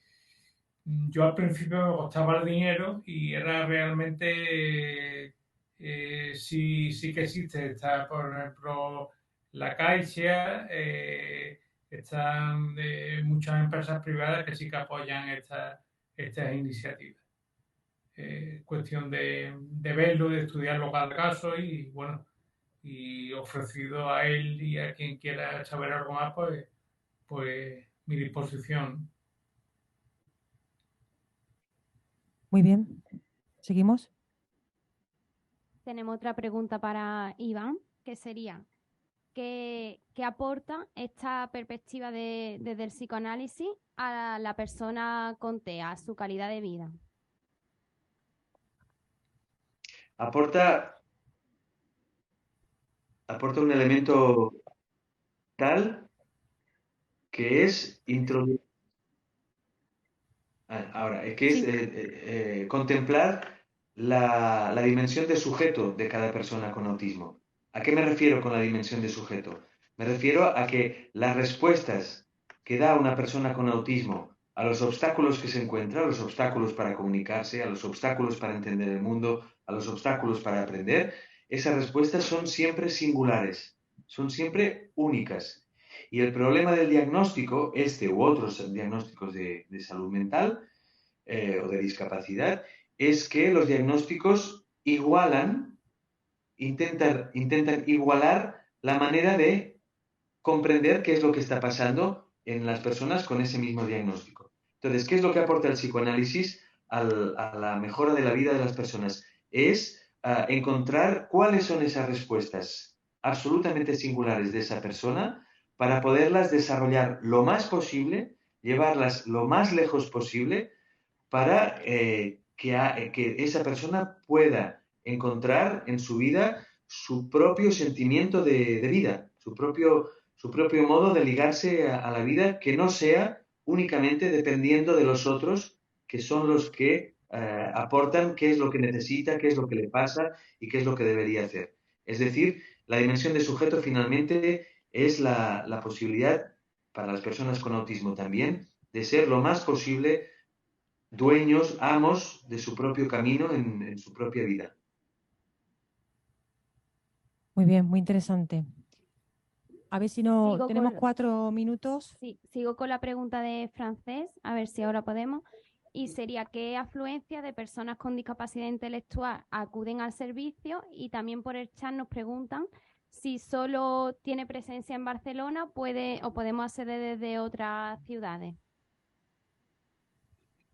Yo al principio me costaba el dinero y era realmente, sí que existe. Está, por ejemplo, la Caixa, están muchas empresas privadas que sí que apoyan estas iniciativas. Cuestión de verlo, de estudiarlo cada caso y bueno, y ofrecido a él y a quien quiera saber algo más, pues mi disposición. Muy bien. ¿Seguimos? Tenemos otra pregunta para Iván, que sería, ¿qué aporta esta perspectiva desde el psicoanálisis a la persona con TEA, a su calidad de vida? Aporta un elemento tal que es introducir. Ahora, que es contemplar la dimensión de sujeto de cada persona con autismo. ¿A qué me refiero con la dimensión de sujeto? Me refiero a que las respuestas que da una persona con autismo a los obstáculos que se encuentra, a los obstáculos para comunicarse, a los obstáculos para entender el mundo, a los obstáculos para aprender, esas respuestas son siempre singulares, son siempre únicas. Y el problema del diagnóstico, este u otros diagnósticos de salud mental o de discapacidad, es que los diagnósticos intentan igualar la manera de comprender qué es lo que está pasando en las personas con ese mismo diagnóstico. Entonces, ¿qué es lo que aporta el psicoanálisis a la mejora de la vida de las personas? Es encontrar cuáles son esas respuestas absolutamente singulares de esa persona para poderlas desarrollar lo más posible, llevarlas lo más lejos posible para que esa persona pueda encontrar en su vida su propio sentimiento de vida, su propio modo de ligarse a la vida, que no sea únicamente dependiendo de los otros, que son los que aportan qué es lo que necesita, qué es lo que le pasa y qué es lo que debería hacer. Es decir, la dimensión de sujeto finalmente es la posibilidad para las personas con autismo también de ser lo más posible dueños, amos de su propio camino en su propia vida. Muy bien, muy interesante. A ver si no Sigo tenemos con- 4 minutos. Sí, sigo con la pregunta de Francés, a ver si ahora podemos. Y sería, ¿qué afluencia de personas con discapacidad intelectual acuden al servicio? Y también por el chat nos preguntan si solo tiene presencia en Barcelona o podemos acceder desde otras ciudades.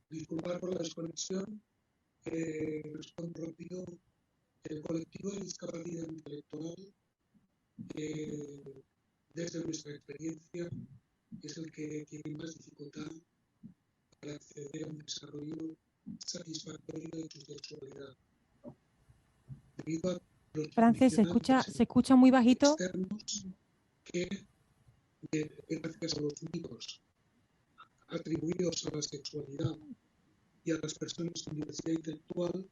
Disculpar por la desconexión. Respondo rápido. El colectivo de discapacidad intelectual, desde nuestra experiencia, es el que tiene más dificultad para acceder a un desarrollo satisfactorio de su sexualidad. Debido a los Frances, se escucha muy bajito. externos que, gracias a los mitos atribuidos a la sexualidad y a las personas con diversidad intelectual,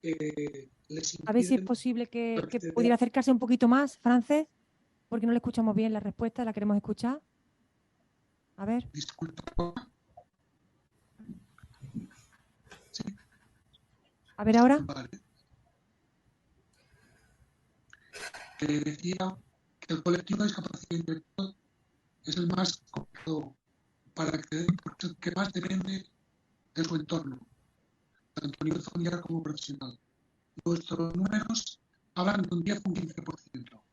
les A ver si es impiden posible que acceder. pudiera acercarse un poquito más, Frances, porque no le escuchamos bien la respuesta, la queremos escuchar. A ver. Disculpa. Sí. A ver ahora. Vale. Decía que el colectivo de discapacidad intelectual es el más complicado para acceder porque es el que más depende de su entorno, tanto a nivel familiar como profesional. Nuestros números hablan de un 10 o un 15%,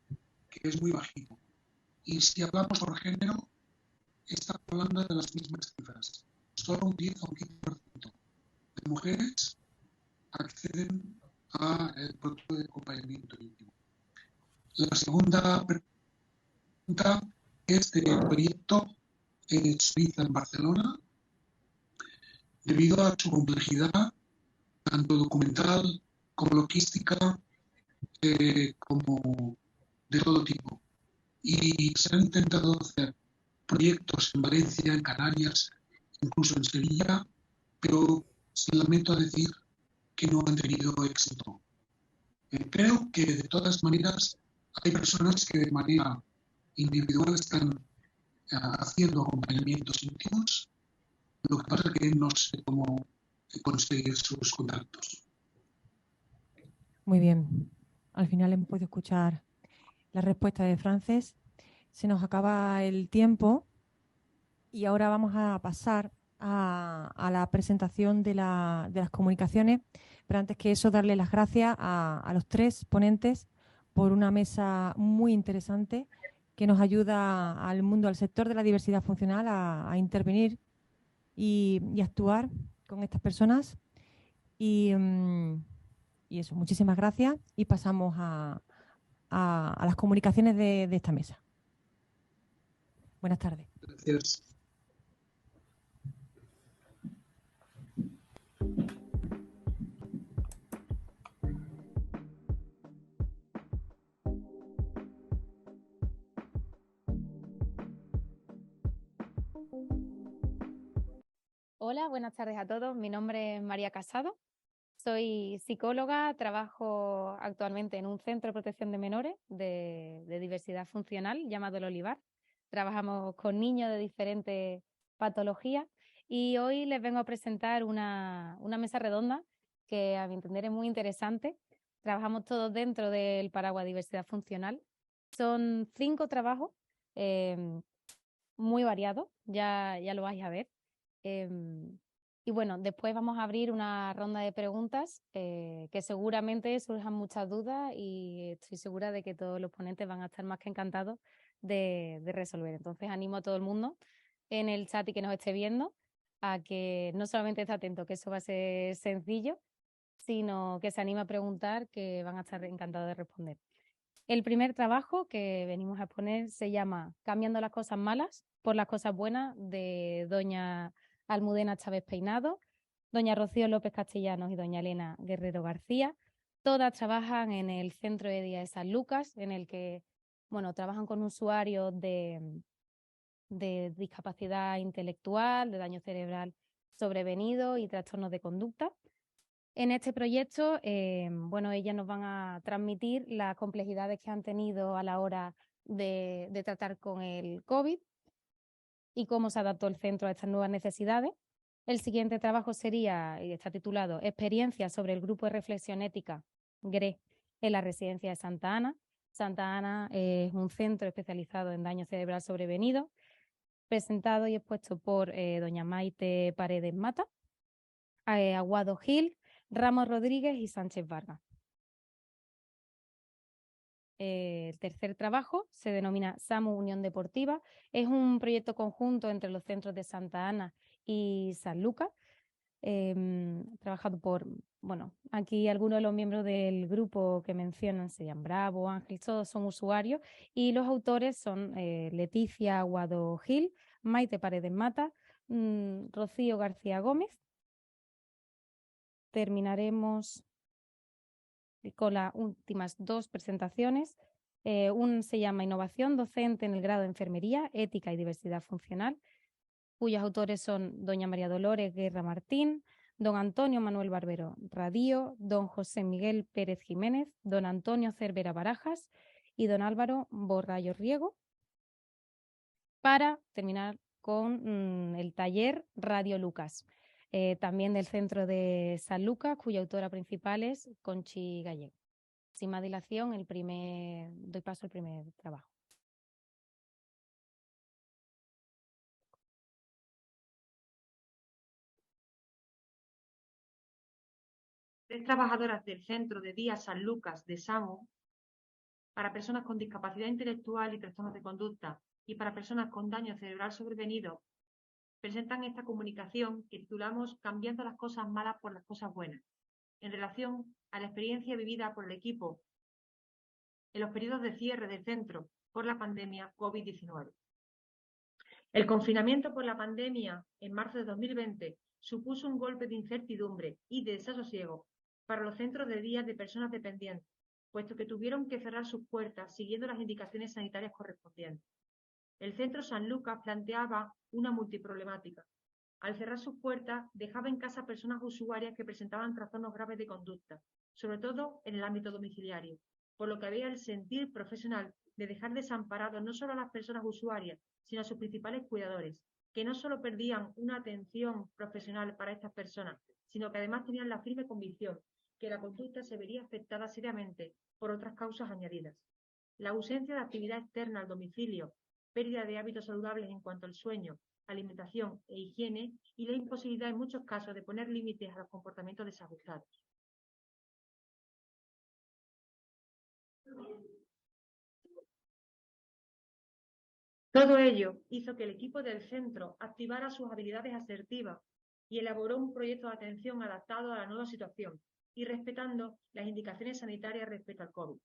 que es muy bajito. Y si hablamos por género, estamos hablando de las mismas cifras. Solo un 10 o un 15% de mujeres acceden al producto de acompañamiento íntimo. La segunda pregunta es del proyecto Suiza en Barcelona. Debido a su complejidad, tanto documental como logística, como de todo tipo. Y se han intentado hacer proyectos en Valencia, en Canarias, incluso en Sevilla, pero lamento decir que no han tenido éxito. Creo que de todas maneras hay personas que de manera individual están haciendo acompañamientos íntimos, lo que pasa es que no sé cómo conseguir sus contactos. Muy bien. Al final hemos podido escuchar la respuesta de Frances. Se nos acaba el tiempo y ahora vamos a pasar a la presentación de las comunicaciones. Pero antes que eso, darle las gracias a los 3 ponentes por una mesa muy interesante que nos ayuda al mundo, al sector de la diversidad funcional a intervenir y actuar con estas personas. Y eso, muchísimas gracias y pasamos a las comunicaciones de esta mesa. Buenas tardes. Gracias. Hola, buenas tardes a todos. Mi nombre es María Casado. Soy psicóloga, trabajo actualmente en un centro de protección de menores de diversidad funcional llamado El Olivar. Trabajamos con niños de diferentes patologías y hoy les vengo a presentar una mesa redonda que a mi entender es muy interesante. Trabajamos todos dentro del paraguas diversidad funcional. Son 5 trabajos muy variados, ya lo vais a ver. Y bueno, después vamos a abrir una ronda de preguntas que seguramente surjan muchas dudas y estoy segura de que todos los ponentes van a estar más que encantados de resolver. Entonces animo a todo el mundo en el chat y que nos esté viendo a que no solamente esté atento, que eso va a ser sencillo, sino que se anime a preguntar, que van a estar encantados de responder. El primer trabajo que venimos a exponer se llama Cambiando las cosas malas por las cosas buenas, de doña Almudena Chávez Peinado, doña Rocío López Castellanos y doña Elena Guerrero García. Todas trabajan en el Centro de Día de San Lucas, en el que trabajan con usuarios de discapacidad intelectual, de daño cerebral sobrevenido y trastornos de conducta. En este proyecto, ellas nos van a transmitir las complejidades que han tenido a la hora de tratar con el COVID y cómo se adaptó el centro a estas nuevas necesidades. El siguiente trabajo sería, y está titulado, Experiencias sobre el Grupo de Reflexión Ética, GRE, en la Residencia de Santa Ana. Santa Ana es un centro especializado en daño cerebral sobrevenido, presentado y expuesto por doña Maite Paredes Mata, Aguado Gil, Ramos Rodríguez y Sánchez Vargas. El tercer trabajo se denomina SAMU Unión Deportiva. Es un proyecto conjunto entre los centros de Santa Ana y San Lucas, trabajado por, aquí algunos de los miembros del grupo que mencionan serían Bravo, Ángel, todos son usuarios, y los autores son Leticia Aguado Gil, Maite Paredes Mata, Rocío García Gómez. Terminaremos con las últimas dos presentaciones. Un se llama Innovación docente en el grado de Enfermería, Ética y Diversidad Funcional, cuyos autores son doña María Dolores Guerra Martín, don Antonio Manuel Barbero Radío, don José Miguel Pérez Jiménez, don Antonio Cervera Barajas y don Álvaro Borrallo Riego, para terminar con el taller Radio Lucas, también del Centro de San Lucas, cuya autora principal es Conchi Gallego. Sin más dilación, doy paso al primer trabajo. Tres trabajadoras del Centro de Día San Lucas de SAMU para personas con discapacidad intelectual y trastornos de conducta y para personas con daño cerebral sobrevenido presentan esta comunicación que titulamos Cambiando las cosas malas por las cosas buenas, en relación a la experiencia vivida por el equipo en los periodos de cierre del centro por la pandemia COVID-19. El confinamiento por la pandemia en marzo de 2020 supuso un golpe de incertidumbre y de desasosiego para los centros de día de personas dependientes, puesto que tuvieron que cerrar sus puertas siguiendo las indicaciones sanitarias correspondientes. El Centro San Lucas planteaba una multiproblemática. Al cerrar sus puertas, dejaba en casa a personas usuarias que presentaban trastornos graves de conducta, sobre todo en el ámbito domiciliario, por lo que había el sentir profesional de dejar desamparados no solo a las personas usuarias, sino a sus principales cuidadores, que no solo perdían una atención profesional para estas personas, sino que además tenían la firme convicción que la conducta se vería afectada seriamente por otras causas añadidas. La ausencia de actividad externa al domicilio, pérdida de hábitos saludables en cuanto al sueño, alimentación e higiene y la imposibilidad en muchos casos de poner límites a los comportamientos desajustados. Todo ello hizo que el equipo del centro activara sus habilidades asertivas y elaboró un proyecto de atención adaptado a la nueva situación y respetando las indicaciones sanitarias respecto al COVID.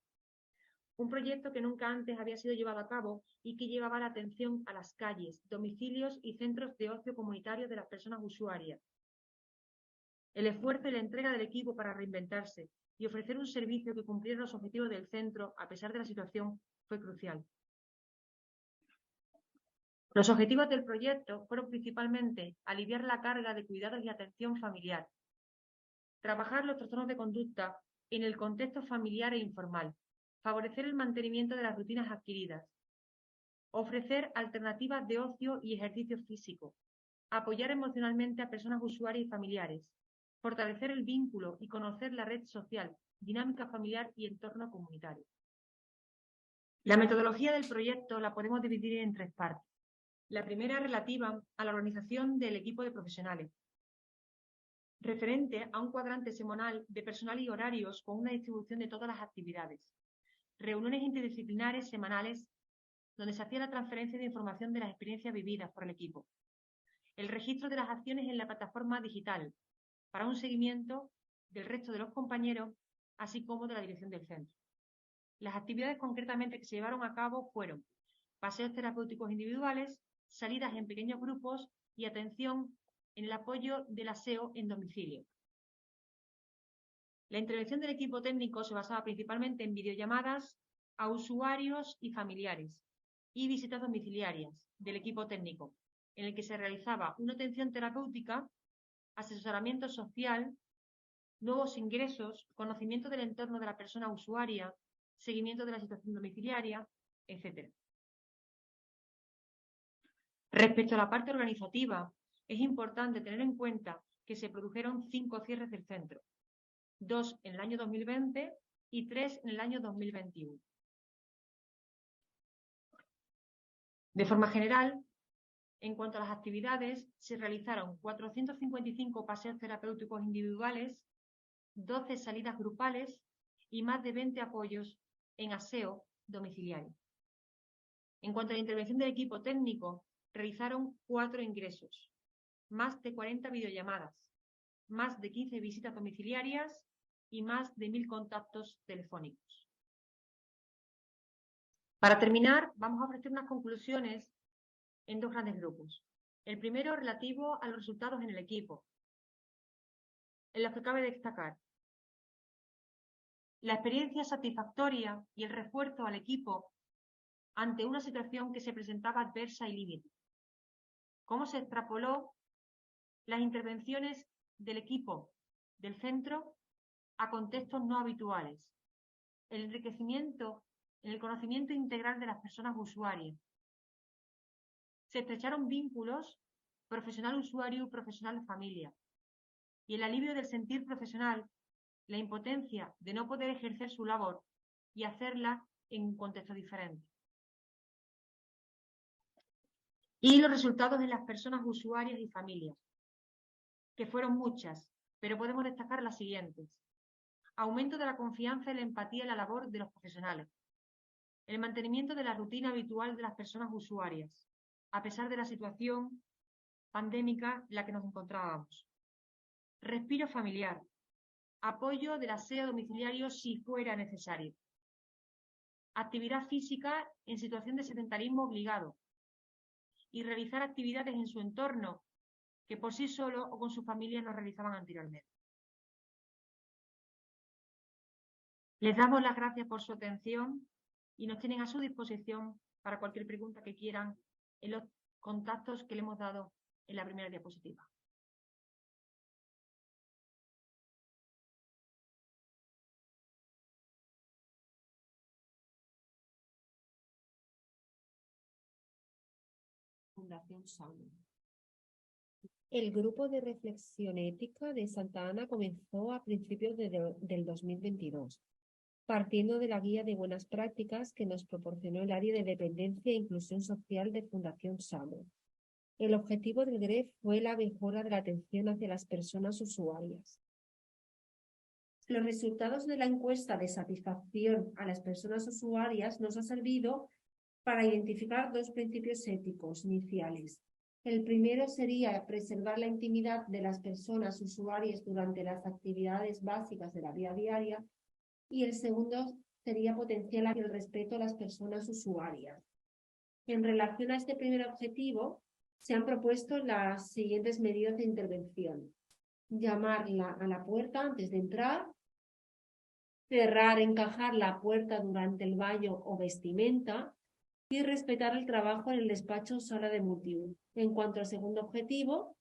Un proyecto que nunca antes había sido llevado a cabo y que llevaba la atención a las calles, domicilios y centros de ocio comunitarios de las personas usuarias. El esfuerzo y la entrega del equipo para reinventarse y ofrecer un servicio que cumpliera los objetivos del centro a pesar de la situación fue crucial. Los objetivos del proyecto fueron principalmente aliviar la carga de cuidados y atención familiar, trabajar los trastornos de conducta en el contexto familiar e informal, favorecer el mantenimiento de las rutinas adquiridas, ofrecer alternativas de ocio y ejercicio físico, apoyar emocionalmente a personas usuarias y familiares, fortalecer el vínculo y conocer la red social, dinámica familiar y entorno comunitario. La metodología del proyecto la podemos dividir en tres partes. La primera relativa a la organización del equipo de profesionales, referente a un cuadrante semanal de personal y horarios con una distribución de todas las actividades. Reuniones interdisciplinares semanales donde se hacía la transferencia de información de las experiencias vividas por el equipo. El registro de las acciones en la plataforma digital para un seguimiento del resto de los compañeros, así como de la dirección del centro. Las actividades concretamente que se llevaron a cabo fueron paseos terapéuticos individuales, salidas en pequeños grupos y atención en el apoyo del aseo en domicilio. La intervención del equipo técnico se basaba principalmente en videollamadas a usuarios y familiares y visitas domiciliarias del equipo técnico, en el que se realizaba una atención terapéutica, asesoramiento social, nuevos ingresos, conocimiento del entorno de la persona usuaria, seguimiento de la situación domiciliaria, etc. Respecto a la parte organizativa, es importante tener en cuenta que se produjeron 5 cierres del centro, 2 en el año 2020 y 3 en el año 2021. De forma general, en cuanto a las actividades, se realizaron 455 paseos terapéuticos individuales, 12 salidas grupales y más de 20 apoyos en aseo domiciliario. En cuanto a la intervención del equipo técnico, realizaron 4 ingresos, más de 40 videollamadas, más de 15 visitas domiciliarias y más de 1000 contactos telefónicos. Para terminar, vamos a ofrecer unas conclusiones en 2 grandes grupos. El primero relativo a los resultados en el equipo, en los que cabe destacar la experiencia satisfactoria y el refuerzo al equipo ante una situación que se presentaba adversa y límite. Cómo se extrapoló las intervenciones del equipo del centro a contextos no habituales. El enriquecimiento en el conocimiento integral de las personas usuarias. Se estrecharon vínculos profesional-usuario y profesional-familia. Y el alivio del sentir profesional, la impotencia de no poder ejercer su labor y hacerla en un contexto diferente. Y los resultados en las personas usuarias y familias, que fueron muchas, pero podemos destacar las siguientes. Aumento de la confianza y la empatía en la labor de los profesionales. El mantenimiento de la rutina habitual de las personas usuarias, a pesar de la situación pandémica en la que nos encontrábamos. Respiro familiar. Apoyo del aseo domiciliario si fuera necesario. Actividad física en situación de sedentarismo obligado. Y realizar actividades en su entorno que por sí solo o con su familia no realizaban anteriormente. Les damos las gracias por su atención y nos tienen a su disposición para cualquier pregunta que quieran en los contactos que le hemos dado en la primera diapositiva. Fundación SAMO. El grupo de reflexión ética de Santa Ana comenzó a principios del 2022, partiendo de la guía de buenas prácticas que nos proporcionó el área de dependencia e inclusión social de Fundación SAMO. El objetivo del GREF fue la mejora de la atención hacia las personas usuarias. Los resultados de la encuesta de satisfacción a las personas usuarias nos ha servido para identificar 2 principios éticos iniciales. El primero sería preservar la intimidad de las personas usuarias durante las actividades básicas de la vida diaria y el segundo sería potenciar el respeto a las personas usuarias. En relación a este primer objetivo, se han propuesto las siguientes medidas de intervención. Llamarla a la puerta antes de entrar, cerrar, encajar la puerta durante el baño o vestimenta, y respetar el trabajo en el despacho o sala de multiuso. En cuanto al segundo objetivo,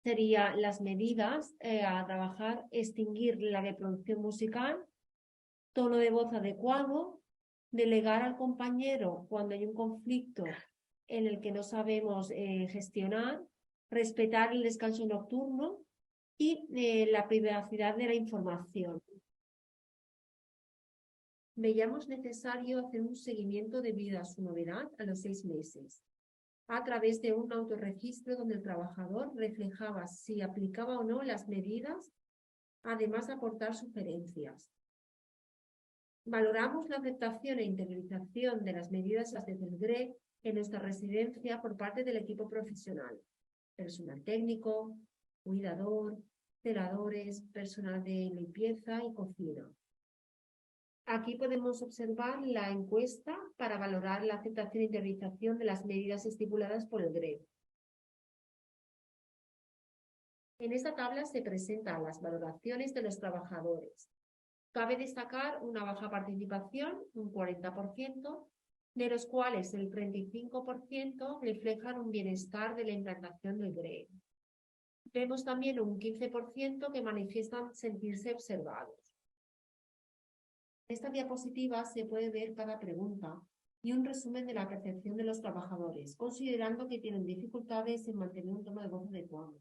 serían las medidas a trabajar, extinguir la reproducción musical, tono de voz adecuado, delegar al compañero cuando hay un conflicto en el que no sabemos gestionar, respetar el descanso nocturno y la privacidad de la información. Veíamos necesario hacer un seguimiento debido a su novedad a los 6 meses, a través de un autorregistro donde el trabajador reflejaba si aplicaba o no las medidas, además de aportar sugerencias. Valoramos la aceptación e interiorización de las medidas desde el GREC en nuestra residencia por parte del equipo profesional, personal técnico, cuidador, celadores, personal de limpieza y cocina. Aquí podemos observar la encuesta para valorar la aceptación e interiorización de las medidas estipuladas por el GREC. En esta tabla se presentan las valoraciones de los trabajadores. Cabe destacar una baja participación, un 40%, de los cuales el 35% reflejan un bienestar de la implantación del GREC. Vemos también un 15% que manifiestan sentirse observados. En esta diapositiva se puede ver cada pregunta y un resumen de la percepción de los trabajadores, considerando que tienen dificultades en mantener un tono de voz adecuado.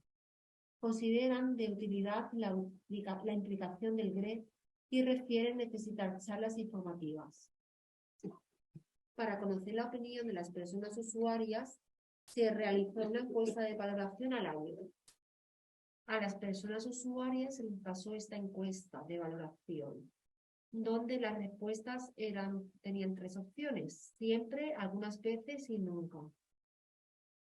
Consideran de utilidad la implicación del GREC y refieren necesitar charlas informativas. Para conocer la opinión de las personas usuarias, se realizó una encuesta de valoración al año. A las personas usuarias se les pasó esta encuesta de valoración, donde las respuestas tenían 3 opciones: siempre, algunas veces y nunca.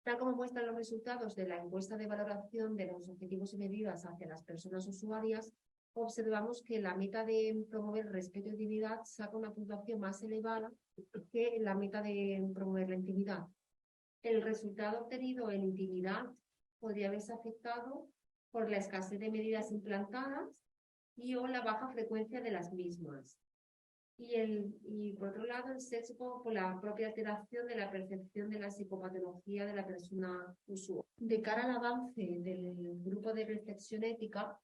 Tal como muestran los resultados de la encuesta de valoración de los objetivos y medidas hacia las personas usuarias, observamos que la meta de promover respeto y dignidad saca una puntuación más elevada que la meta de promover la intimidad. El resultado obtenido en intimidad podría haberse afectado por la escasez de medidas implantadas o la baja frecuencia de las mismas. Y por otro lado, el sesgo por la propia alteración de la percepción de la psicopatología de la persona usuaria. De cara al avance del grupo de reflexión ética,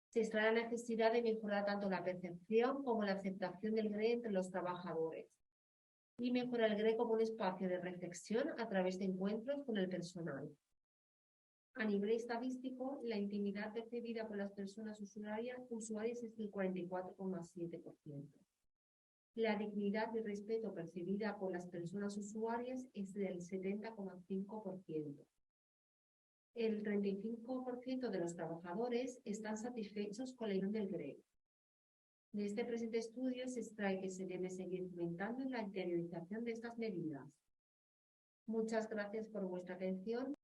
se extrae la necesidad de mejorar tanto la percepción como la aceptación del GREC entre los trabajadores y mejorar el GREC como un espacio de reflexión a través de encuentros con el personal. A nivel estadístico, la intimidad percibida por las personas usuarias es del 44,7%. La dignidad y respeto percibida por las personas usuarias es del 70,5%. El 35% de los trabajadores están satisfechos con la imagen del GREC. De este presente estudio se extrae que se debe seguir fomentando en la interiorización de estas medidas. Muchas gracias por vuestra atención.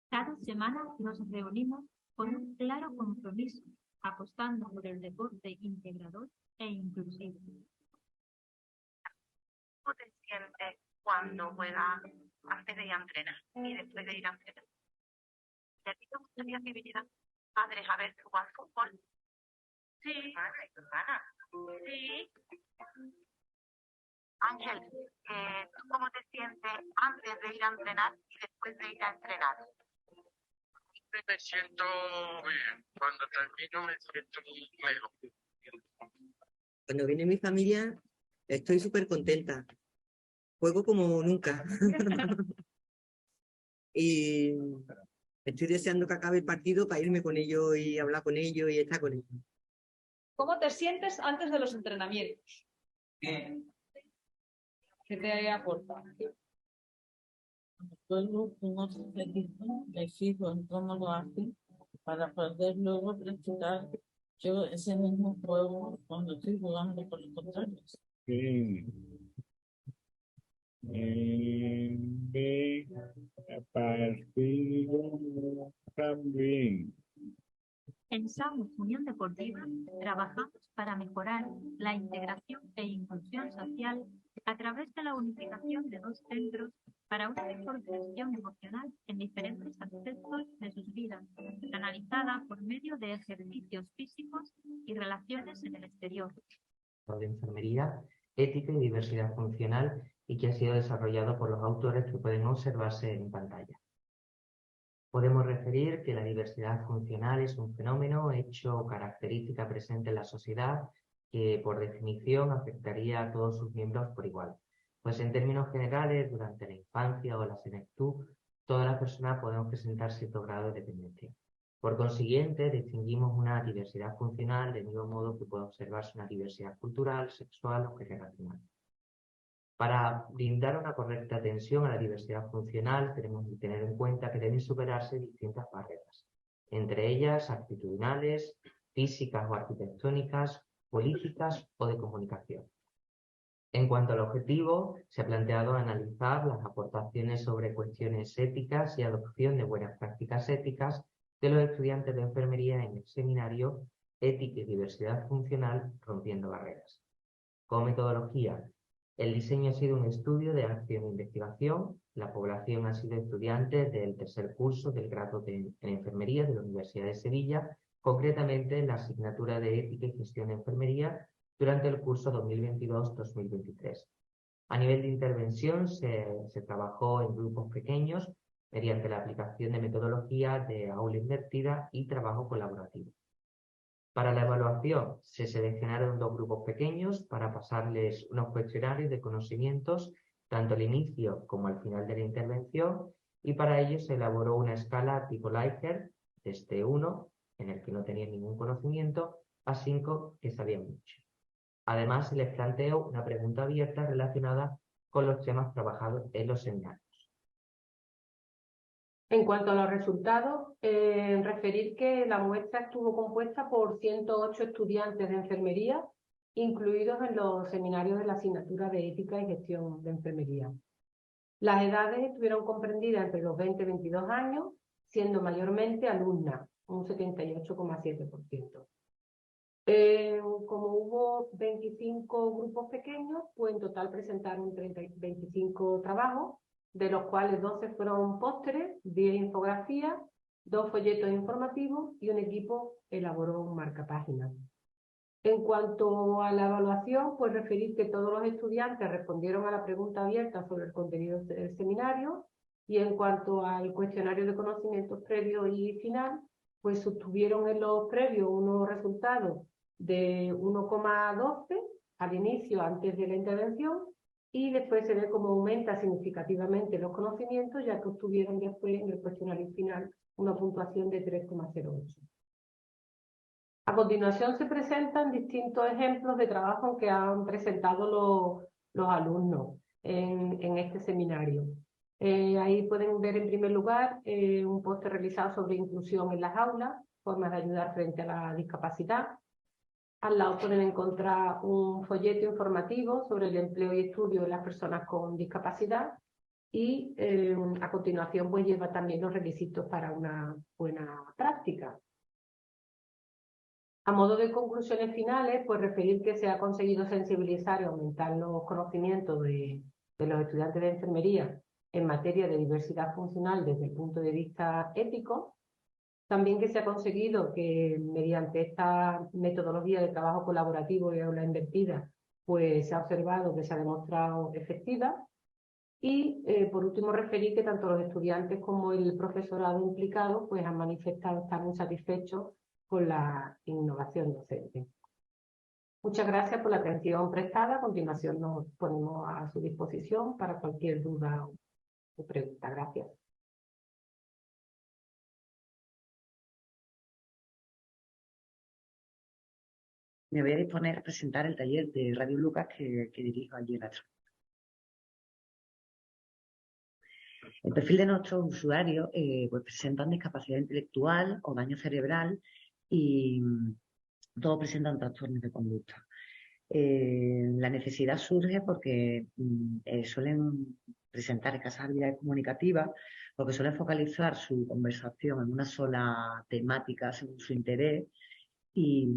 Cada semana nos reunimos con un claro compromiso, apostando por el deporte integrador e inclusivo. ¿Cómo te sientes cuando juegas antes de ir a entrenar y después de ir a entrenar? ¿Y a ti te gustaría que vinieran padres a ver jugar fútbol? Sí. Sí. Ángel, ¿tú cómo te sientes antes de ir a entrenar y después de ir a entrenar? Me siento bien. Cuando termino me siento mejor. Cuando viene mi familia, estoy súper contenta. Juego como nunca. Y estoy deseando que acabe el partido para irme con ellos y hablar con ellos y estar con ellos. ¿Cómo te sientes antes de los entrenamientos? ¿Qué te aporta? Juego con otros equipos, me fijo en cómo lo hacen para poder luego practicar yo ese mismo juego cuando estoy jugando con los contrarios. Partido también. En SAMUS Unión Deportiva trabajamos para mejorar la integración e inclusión social a través de la unificación de 2 centros para una mejor gestión emocional en diferentes aspectos de sus vidas, canalizada por medio de ejercicios físicos y relaciones en el exterior. De enfermería, ética y diversidad funcional y que ha sido desarrollado por los autores que pueden observarse en pantalla. Podemos referir que la diversidad funcional es un fenómeno hecho o característica presente en la sociedad que, por definición, afectaría a todos sus miembros por igual. Pues en términos generales, durante la infancia o la senectud, todas las personas podemos presentar cierto grado de dependencia. Por consiguiente, distinguimos una diversidad funcional del mismo modo que puede observarse una diversidad cultural, sexual o generacional. Para brindar una correcta atención a la diversidad funcional, tenemos que tener en cuenta que deben superarse distintas barreras, entre ellas actitudinales, físicas o arquitectónicas, políticas o de comunicación. En cuanto al objetivo, se ha planteado analizar las aportaciones sobre cuestiones éticas y adopción de buenas prácticas éticas de los estudiantes de enfermería en el seminario ética y diversidad funcional, rompiendo barreras. Como metodología, el diseño ha sido un estudio de acción e investigación. La población ha sido estudiantes del tercer curso del grado en enfermería de la Universidad de Sevilla, concretamente en la asignatura de ética y gestión de enfermería durante el curso 2022-2023. A nivel de intervención se trabajó en grupos pequeños mediante la aplicación de metodología de aula invertida y trabajo colaborativo. Para la evaluación se seleccionaron 2 grupos pequeños para pasarles unos cuestionarios de conocimientos tanto al inicio como al final de la intervención, y para ello se elaboró una escala tipo Likert desde 1, en el que no tenían ningún conocimiento, a 5, que sabían mucho. Además, se les planteó una pregunta abierta relacionada con los temas trabajados en los seminarios. En cuanto a los resultados, referir que la muestra estuvo compuesta por 108 estudiantes de enfermería, incluidos en los seminarios de la asignatura de ética y gestión de enfermería. Las edades estuvieron comprendidas entre los 20 y 22 años, siendo mayormente alumnas, un 78,7%. Como hubo 25 grupos pequeños, pues en total presentaron 25 trabajos, de los cuales 12 fueron pósteres, 10 infografías, 2 folletos informativos y un equipo elaboró un marcapáginas. En cuanto a la evaluación, pues referir que todos los estudiantes respondieron a la pregunta abierta sobre el contenido del seminario, y en cuanto al cuestionario de conocimientos previo y final, pues obtuvieron en los previos unos resultados de 1,12 al inicio, antes de la intervención, y después se ve cómo aumenta significativamente los conocimientos, ya que obtuvieron después en el cuestionario final una puntuación de 3,08. A continuación se presentan distintos ejemplos de trabajo que han presentado los alumnos en este seminario. Ahí pueden ver en primer lugar un póster realizado sobre inclusión en las aulas, formas de ayudar frente a la discapacidad. Al lado pueden encontrar un folleto informativo sobre el empleo y estudio de las personas con discapacidad, y a continuación pues lleva también los requisitos para una buena práctica. A modo de conclusiones finales, pues referir que se ha conseguido sensibilizar y aumentar los conocimientos de los estudiantes de enfermería en materia de diversidad funcional desde el punto de vista ético. También que se ha conseguido que mediante esta metodología de trabajo colaborativo y aula invertida, pues se ha observado que se ha demostrado efectiva. Y por último referir que tanto los estudiantes como el profesorado implicado pues han manifestado estar muy satisfechos con la innovación docente. Muchas gracias por la atención prestada. A continuación nos ponemos a su disposición para cualquier duda o pregunta. Gracias. Me voy a disponer a presentar el taller de Radio Lucas que dirijo allí en la zona. El perfil de nuestros usuarios pues presentan discapacidad intelectual o daño cerebral, y todos presentan trastornos de conducta. La necesidad surge porque suelen presentar escasas habilidades comunicativas, porque suelen focalizar su conversación en una sola temática según su interés, y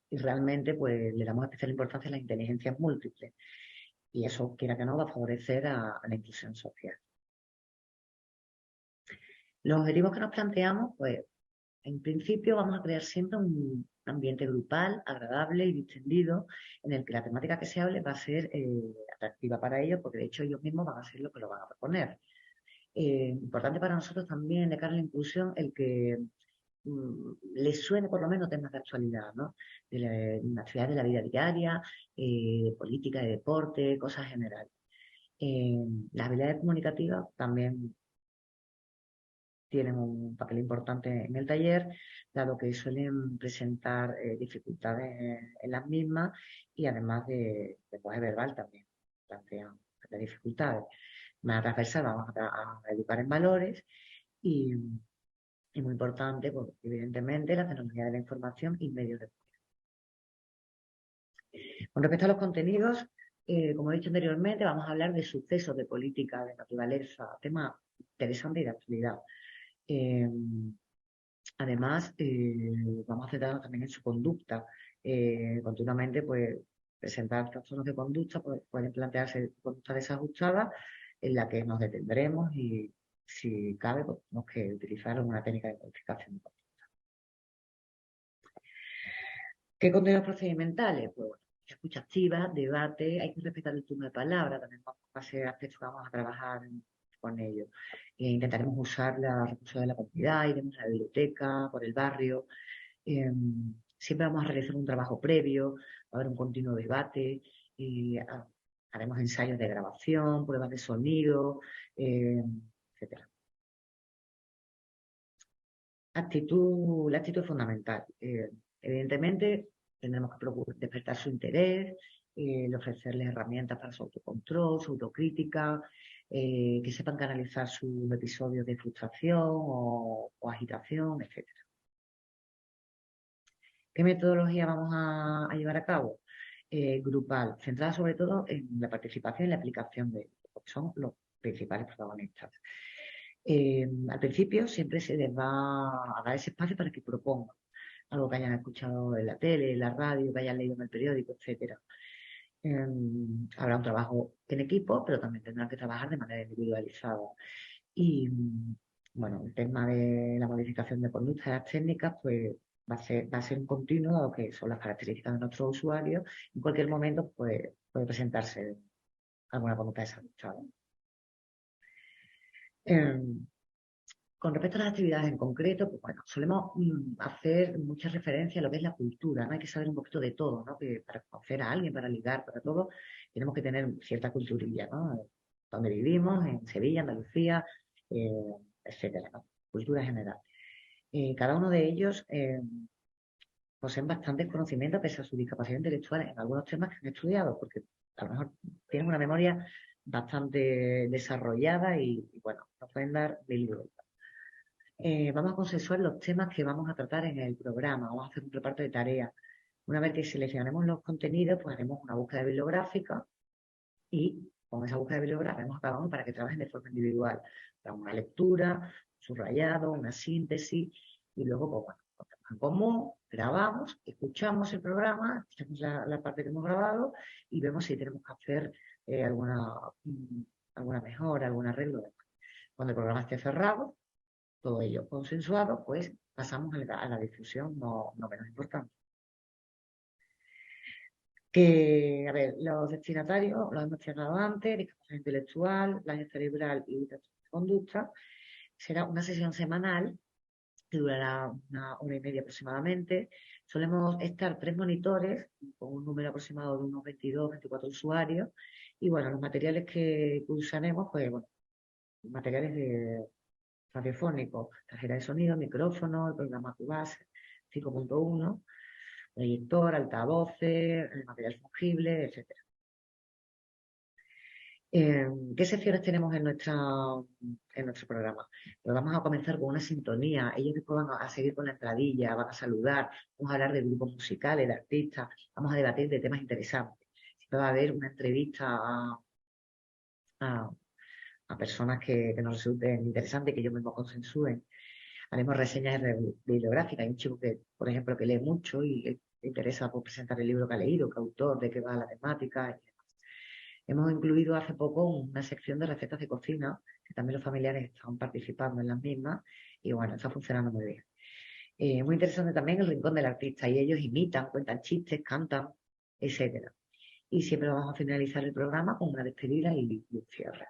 realmente pues le damos especial importancia a las inteligencias múltiples, y eso, quiera que no, va a favorecer a la inclusión social. Los objetivos que nos planteamos, pues en principio vamos a crear siempre un ambiente grupal, agradable y distendido, en el que la temática que se hable va a ser atractiva para ellos, porque de hecho ellos mismos van a ser lo que lo van a proponer. Importante para nosotros también, de cara a la inclusión, el que les suene por lo menos temas de actualidad, ¿no? De la actividad de la vida diaria, de política, de deporte, cosas generales. Las habilidades comunicativas también tienen un papel importante en el taller, dado que suelen presentar dificultades en las mismas, y además de lenguaje verbal también plantean dificultades. De manera transversal vamos a educar en valores, y muy importante, pues, evidentemente, la tecnología de la información y medios de comunicación. Con respecto a los contenidos, como he dicho anteriormente, vamos a hablar de sucesos de política, de naturaleza, tema interesante y de actualidad. Además, vamos a centrarnos también en su conducta. Continuamente, pues, presentar trastornos de conducta, pues, pueden plantearse conductas desajustadas en la que nos detendremos y, si cabe, pues, tenemos que utilizar una técnica de codificación. ¿Qué contenidos procedimentales? Pues bueno, escucha activa, debate, hay que respetar el turno de palabra, también va a ser aspectos que vamos a trabajar con ellos. Intentaremos usar los recursos de la comunidad, iremos a la biblioteca, por el barrio. Siempre vamos a realizar un trabajo previo, va a haber un continuo debate, haremos ensayos de grabación, pruebas de sonido, etcétera. La actitud es fundamental. Evidentemente, tendremos que procurar despertar su interés, ofrecerles herramientas para su autocontrol, su autocrítica, que sepan canalizar sus episodios de frustración o agitación, etc. ¿Qué metodología vamos a llevar a cabo? Grupal, centrada sobre todo en la participación y la aplicación de ellos, porque son los principales protagonistas. Al principio siempre se les va a dar ese espacio para que propongan algo que hayan escuchado en la tele, en la radio, que hayan leído en el periódico, etcétera. Habrá un trabajo en equipo, pero también tendrán que trabajar de manera individualizada. Y bueno, el tema de la modificación de conductas y las técnicas, pues va a ser un continuo, dado que son las características de nuestros usuarios. En cualquier momento, pues, puede presentarse alguna conducta desajustada. Con respecto a las actividades en concreto, pues bueno, solemos hacer mucha referencia a lo que es la cultura, ¿no? Hay que saber un poquito de todo, ¿no? Que para conocer a alguien, para ligar, para todo, tenemos que tener cierta culturilla, ¿no? Donde vivimos, en Sevilla, Andalucía, etcétera, ¿no? Cultura general. Cada uno de ellos poseen bastantes conocimientos pese a su discapacidad intelectual en algunos temas que han estudiado, porque a lo mejor tienen una memoria bastante desarrollada y bueno, nos pueden dar mil vueltas. Vamos a consensuar los temas que vamos a tratar en el programa, vamos a hacer un reparto de tareas. Una vez que seleccionemos los contenidos, pues haremos una búsqueda bibliográfica y con esa búsqueda bibliográfica haremos a cada uno para que trabajen de forma individual. Para una lectura, subrayado, una síntesis y luego, pues bueno, en común, grabamos, escuchamos el programa, escuchamos la parte que hemos grabado y vemos si tenemos que hacer alguna mejora, algún arreglo. Cuando el programa esté cerrado, todo ello consensuado, pues pasamos a la difusión no menos importante. A ver, los destinatarios, los hemos mencionado antes, discapacidad intelectual, daño cerebral y trastorno de conducta. Será una sesión semanal que durará una hora y media aproximadamente. Solemos estar 3 monitores con un número aproximado de unos 22, 24 usuarios. Y bueno, los materiales que usaremos, pues bueno, materiales de radiofónicos, tarjeta de sonido, micrófono, el programa Cubase 5.1, proyector, altavoces, material fungible, etc. ¿Qué secciones tenemos en nuestro programa? Pues vamos a comenzar con una sintonía. Ellos después van a seguir con la entradilla, van a saludar, vamos a hablar de grupos musicales, de artistas, vamos a debatir de temas interesantes. Siempre va a haber una entrevista a personas que nos resulten interesantes, que ellos mismos consensúen. Haremos reseñas bibliográficas. Hay un chico que, por ejemplo, que lee mucho y le interesa por presentar el libro que ha leído, qué autor, de qué va la temática. Hemos incluido hace poco una sección de recetas de cocina, que también los familiares están participando en las mismas, y bueno, está funcionando muy bien. Muy interesante también el rincón del artista, y ellos imitan, cuentan chistes, cantan, etcétera. Y siempre vamos a finalizar el programa con una despedida y un cierre.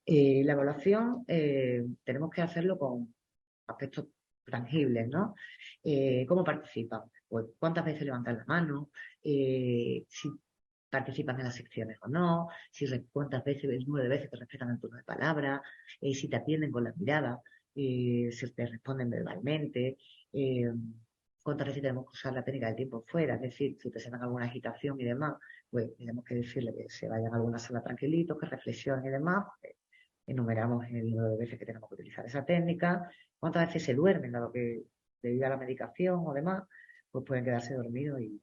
La evaluación tenemos que hacerlo con aspectos tangibles, ¿no? ¿Cómo participan? Pues, ¿cuántas veces levantan la mano? Si participan en las secciones o no, cuántas veces, el número de veces que respetan el turno de palabra, si te atienden con la mirada, si te responden verbalmente, cuántas veces tenemos que usar la técnica del tiempo fuera, es decir, si presentan alguna agitación y demás, pues tenemos que decirle que se vayan a alguna sala tranquilitos, que reflexionen y demás, pues, enumeramos el número de veces que tenemos que utilizar esa técnica, cuántas veces se duermen, dado que debido a la medicación o demás, pues pueden quedarse dormidos y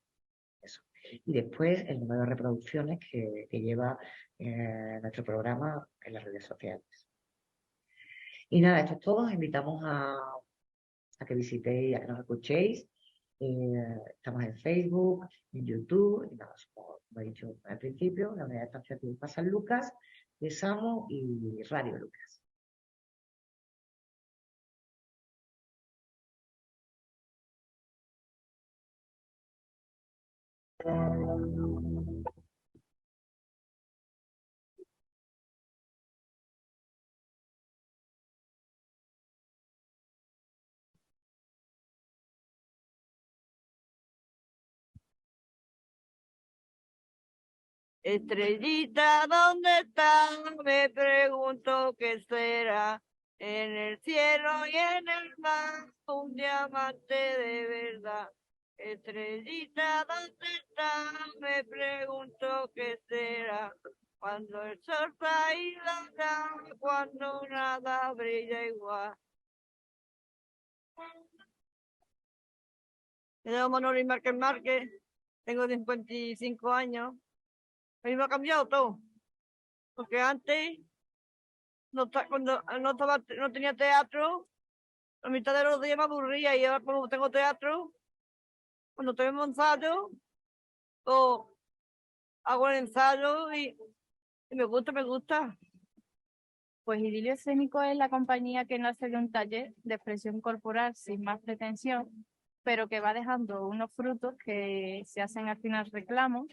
eso. Y después el número de reproducciones que lleva nuestro programa en las redes sociales. Y nada, esto es todo. Os invitamos a a que visitéis, a que nos escuchéis. Estamos en Facebook, en YouTube, y nada, como he dicho al principio, la unidad de estancia Club San Lucas, de SAMU y Radio Lucas. Estrellita, ¿dónde está? Me pregunto qué será. En el cielo y en el mar, un diamante de verdad. Estrellita, ¿dónde está? Me pregunto qué será. Cuando el sol está ido ya, cuando nada brilla igual. Me llamo Manoli Márquez, tengo 55 años. A mí me ha cambiado todo, porque antes, cuando no tenía teatro, a mitad de los días me aburría, y ahora como tengo teatro, cuando tenemos ensayo, o hago el ensayo y me gusta. Pues Idilio Escénico es la compañía que nace de un taller de expresión corporal sin más pretensión, pero que va dejando unos frutos que se hacen al final reclamos,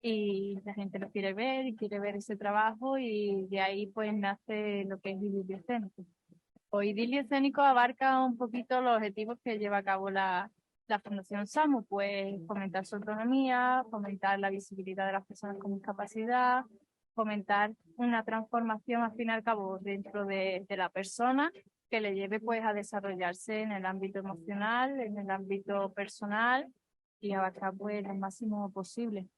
y la gente lo quiere ver y quiere ver ese trabajo, y de ahí pues nace lo que es Idilio Escénico. O Idilio Escénico abarca un poquito los objetivos que lleva a cabo la Fundación SAMU, pues fomentar su autonomía, fomentar la visibilidad de las personas con discapacidad, fomentar una transformación al fin y al cabo dentro de la persona, que le lleve pues a desarrollarse en el ámbito emocional, en el ámbito personal, y abarcar pues lo máximo posible.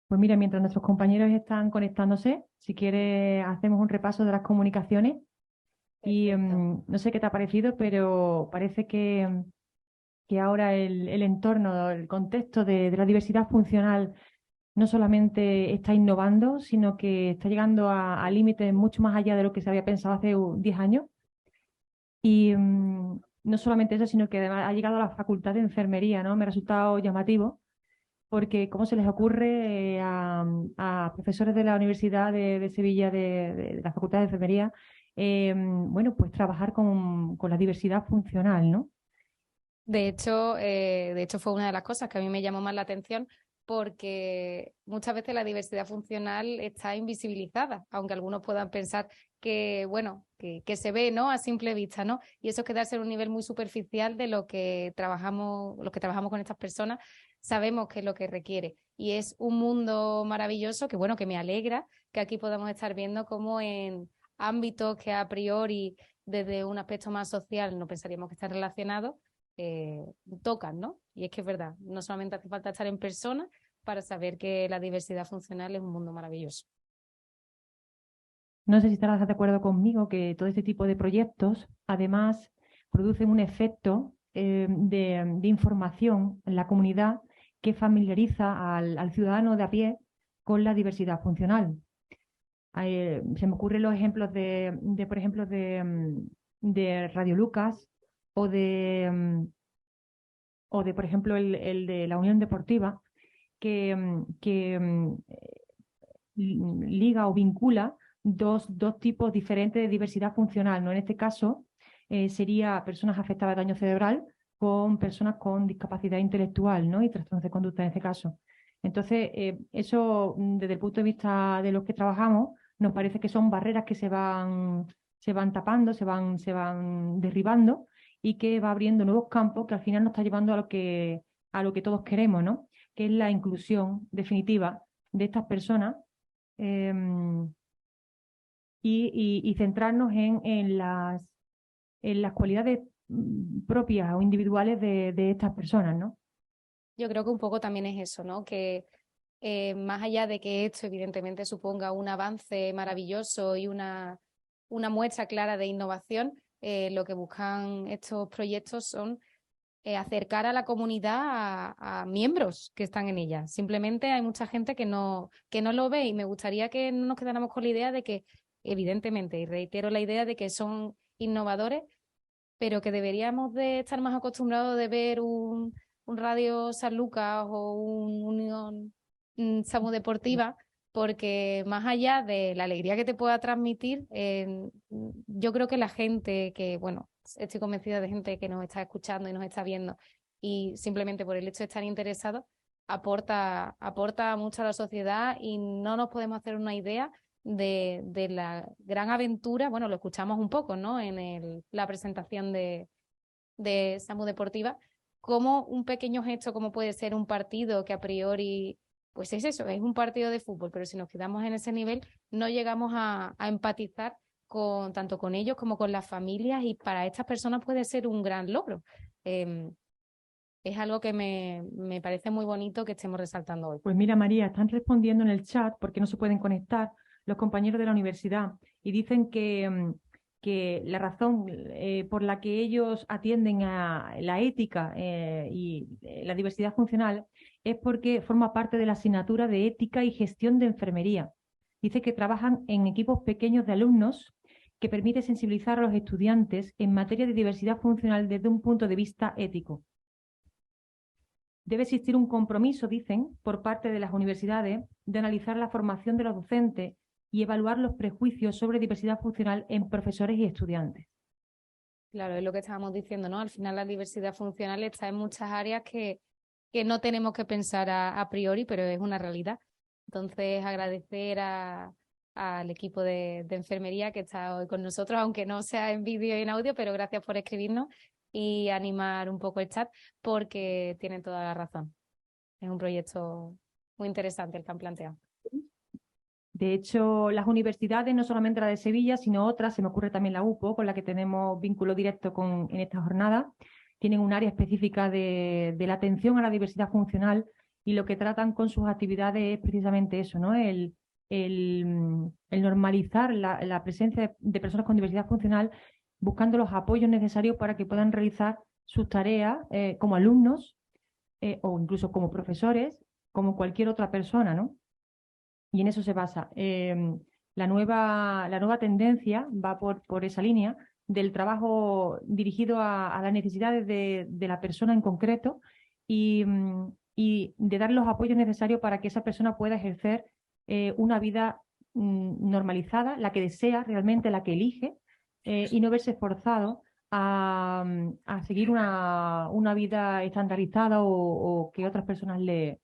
Pues mira, mientras nuestros compañeros están conectándose, si quieres hacemos un repaso de las comunicaciones. Y no sé qué te ha parecido, pero parece que ahora el entorno, el contexto de la diversidad funcional no solamente está innovando, sino que está llegando a límites mucho más allá de lo que se había pensado hace 10 años. Y no solamente eso, sino que además ha llegado a la facultad de enfermería, ¿no? Me ha resultado llamativo, porque cómo se les ocurre a profesores de la Universidad de Sevilla, de la Facultad de Enfermería, bueno, pues trabajar con la diversidad funcional, ¿no? De hecho, fue una de las cosas que a mí me llamó más la atención, porque muchas veces la diversidad funcional está invisibilizada, aunque algunos puedan pensar que, bueno, que se ve, ¿no?, a simple vista, ¿no? Y eso es quedarse en un nivel muy superficial de lo que trabajamos con estas personas. Sabemos que es lo que requiere, y es un mundo maravilloso que, bueno, que me alegra que aquí podamos estar viendo cómo en ámbitos que a priori desde un aspecto más social no pensaríamos que están relacionados, tocan, ¿no? Y es que es verdad, no solamente hace falta estar en persona para saber que la diversidad funcional es un mundo maravilloso. No sé si estarás de acuerdo conmigo que todo este tipo de proyectos además producen un efecto de información en la comunidad que familiariza al ciudadano de a pie con la diversidad funcional. Se me ocurren los ejemplos por ejemplo, de Radio Lucas, o de, por ejemplo, el de la Unión Deportiva, que liga o vincula dos tipos diferentes de diversidad funcional, ¿no? En este caso sería personas afectadas de daño cerebral con personas con discapacidad intelectual, ¿no?, y trastornos de conducta en este caso. Entonces, eso desde el punto de vista de los que trabajamos, nos parece que son barreras que se van tapando, se van derribando y que va abriendo nuevos campos que al final nos está llevando a lo que todos queremos, ¿no? Que es la inclusión definitiva de estas personas y centrarnos en las cualidades propias o individuales de estas personas, ¿no? Yo creo que un poco también es eso, ¿no? Que más allá de que esto evidentemente suponga un avance maravilloso y una muestra clara de innovación, lo que buscan estos proyectos son acercar a la comunidad a miembros que están en ella. Simplemente hay mucha gente que no lo ve y me gustaría que no nos quedáramos con la idea de que, evidentemente, y reitero la idea de que son innovadores, pero que deberíamos de estar más acostumbrados de ver un Radio San Lucas o un Unión SAMU Deportiva, porque más allá de la alegría que te pueda transmitir, yo creo que la gente que, bueno, estoy convencida de gente que nos está escuchando y nos está viendo y simplemente por el hecho de estar interesados aporta mucho a la sociedad y no nos podemos hacer una idea de la gran aventura. Bueno, lo escuchamos un poco, ¿no? En la presentación de SAMU Deportiva, como un pequeño gesto como puede ser un partido que a priori pues es eso, es un partido de fútbol, pero si nos quedamos en ese nivel no llegamos a empatizar tanto con ellos como con las familias y para estas personas puede ser un gran logro. Es algo que me parece muy bonito que estemos resaltando hoy. Pues mira, María, están respondiendo en el chat porque no se pueden conectar los compañeros de la universidad y dicen que la razón por la que ellos atienden a la ética y la diversidad funcional es porque forma parte de la asignatura de ética y gestión de enfermería. Dice que trabajan en equipos pequeños de alumnos que permite sensibilizar a los estudiantes en materia de diversidad funcional desde un punto de vista ético. Debe existir un compromiso, dicen, por parte de las universidades de analizar la formación de los docentes y evaluar los prejuicios sobre diversidad funcional en profesores y estudiantes. Claro, es lo que estábamos diciendo, ¿no? Al final la diversidad funcional está en muchas áreas que no tenemos que pensar a priori, pero es una realidad. Entonces, agradecer al equipo de enfermería que está hoy con nosotros, aunque no sea en vídeo y en audio, pero gracias por escribirnos y animar un poco el chat porque tienen toda la razón. Es un proyecto muy interesante el que han planteado. De hecho, las universidades, no solamente la de Sevilla, sino otras, se me ocurre también la UPO, con la que tenemos vínculo directo en esta jornada, tienen un área específica de la atención a la diversidad funcional y lo que tratan con sus actividades es precisamente eso, ¿no? El normalizar la presencia de personas con diversidad funcional, buscando los apoyos necesarios para que puedan realizar sus tareas como alumnos o incluso como profesores, como cualquier otra persona, ¿no? Y en eso se basa. La nueva tendencia va por esa línea del trabajo dirigido a las necesidades de la persona en concreto y de dar los apoyos necesarios para que esa persona pueda ejercer una vida normalizada, la que desea realmente, la que elige, y no verse forzado a seguir una vida estandarizada o que otras personas le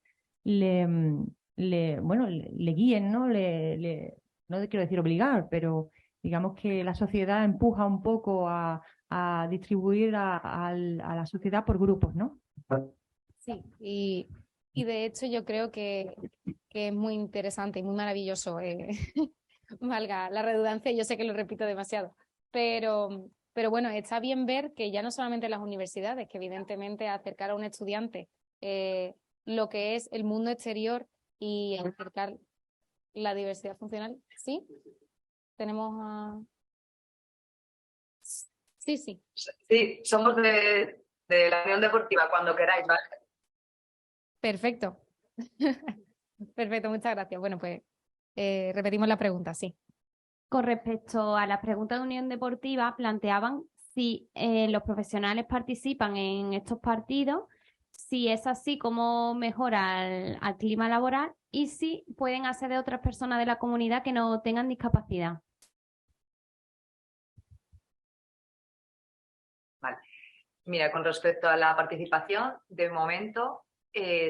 guíen, ¿no? No quiero decir obligar, pero digamos que la sociedad empuja un poco a distribuir a la sociedad por grupos, ¿no? Sí, y de hecho yo creo que es muy interesante y muy maravilloso, valga la redundancia, yo sé que lo repito demasiado, pero bueno, está bien ver que ya no solamente las universidades, que evidentemente acercar a un estudiante lo que es el mundo exterior y acercar la diversidad funcional. ¿Sí? Tenemos a... Sí. Sí, somos de la Unión Deportiva, cuando queráis, ¿vale? Perfecto. Perfecto, muchas gracias. Bueno, pues repetimos la pregunta, sí. Con respecto a las preguntas de Unión Deportiva, planteaban si los profesionales participan en estos partidos, si es así, cómo mejora al clima laboral y si pueden acceder a otras personas de la comunidad que no tengan discapacidad. Vale. Mira, con respecto a la participación, de momento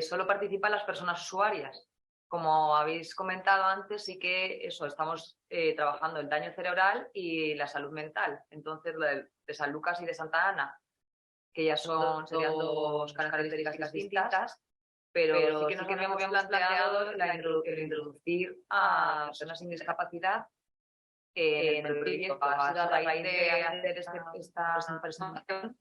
solo participan las personas usuarias. Como habéis comentado antes, sí que estamos trabajando el daño cerebral y la salud mental. Entonces, lo de San Lucas y de Santa Ana, que ya serían dos características distintas, pero sí que nos habíamos planteado el introducir a personas sin discapacidad en el proyecto. Ha sido a raíz de hacer esta presentación.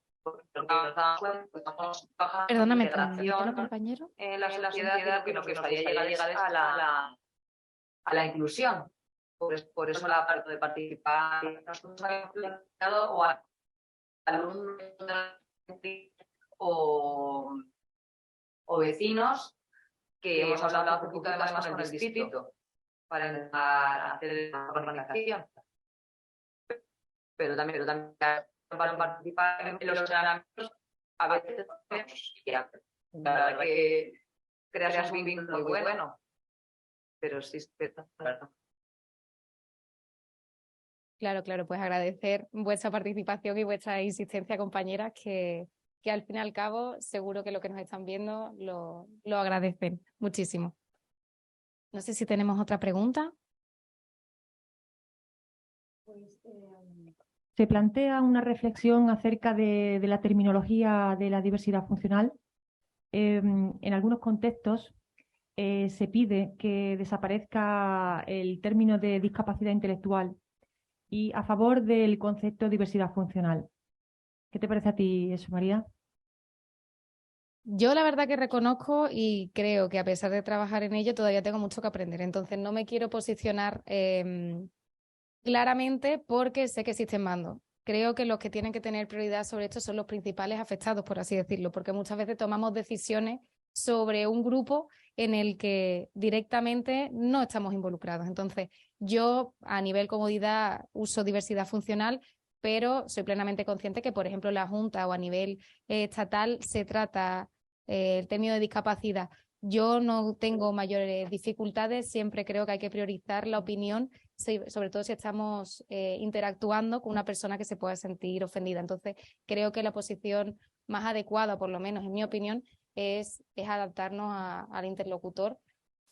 Perdóname, integración compañero. en la sociedad, que lo que nos haría llegar es a la inclusión. Por eso la parte de participar nosotros habíamos planteado o a alumnos o vecinos que hemos hablado hace poquito además con el distrito para intentar hacer la organización. Pero también para participar en los entrenamientos a veces la verdad que creas un vínculo muy bueno. Pero sí, verdad. Claro, pues agradecer vuestra participación y vuestra insistencia, compañeras, que al fin y al cabo seguro que lo que nos están viendo lo agradecen muchísimo. No sé si tenemos otra pregunta. Se plantea una reflexión acerca de la terminología de la diversidad funcional. En algunos contextos se pide que desaparezca el término de discapacidad intelectual y a favor del concepto de diversidad funcional. ¿Qué te parece a ti eso, María? Yo la verdad que reconozco y creo que a pesar de trabajar en ello todavía tengo mucho que aprender. Entonces no me quiero posicionar claramente porque sé que existen mandos. Creo que los que tienen que tener prioridad sobre esto son los principales afectados, por así decirlo, porque muchas veces tomamos decisiones sobre un grupo en el que directamente no estamos involucrados. Entonces, yo a nivel comodidad uso diversidad funcional, pero soy plenamente consciente que, por ejemplo, la Junta o a nivel estatal se trata el término de discapacidad. Yo no tengo mayores dificultades, siempre creo que hay que priorizar la opinión, sobre todo si estamos interactuando con una persona que se pueda sentir ofendida. Entonces, creo que la posición más adecuada, por lo menos en mi opinión, es adaptarnos al interlocutor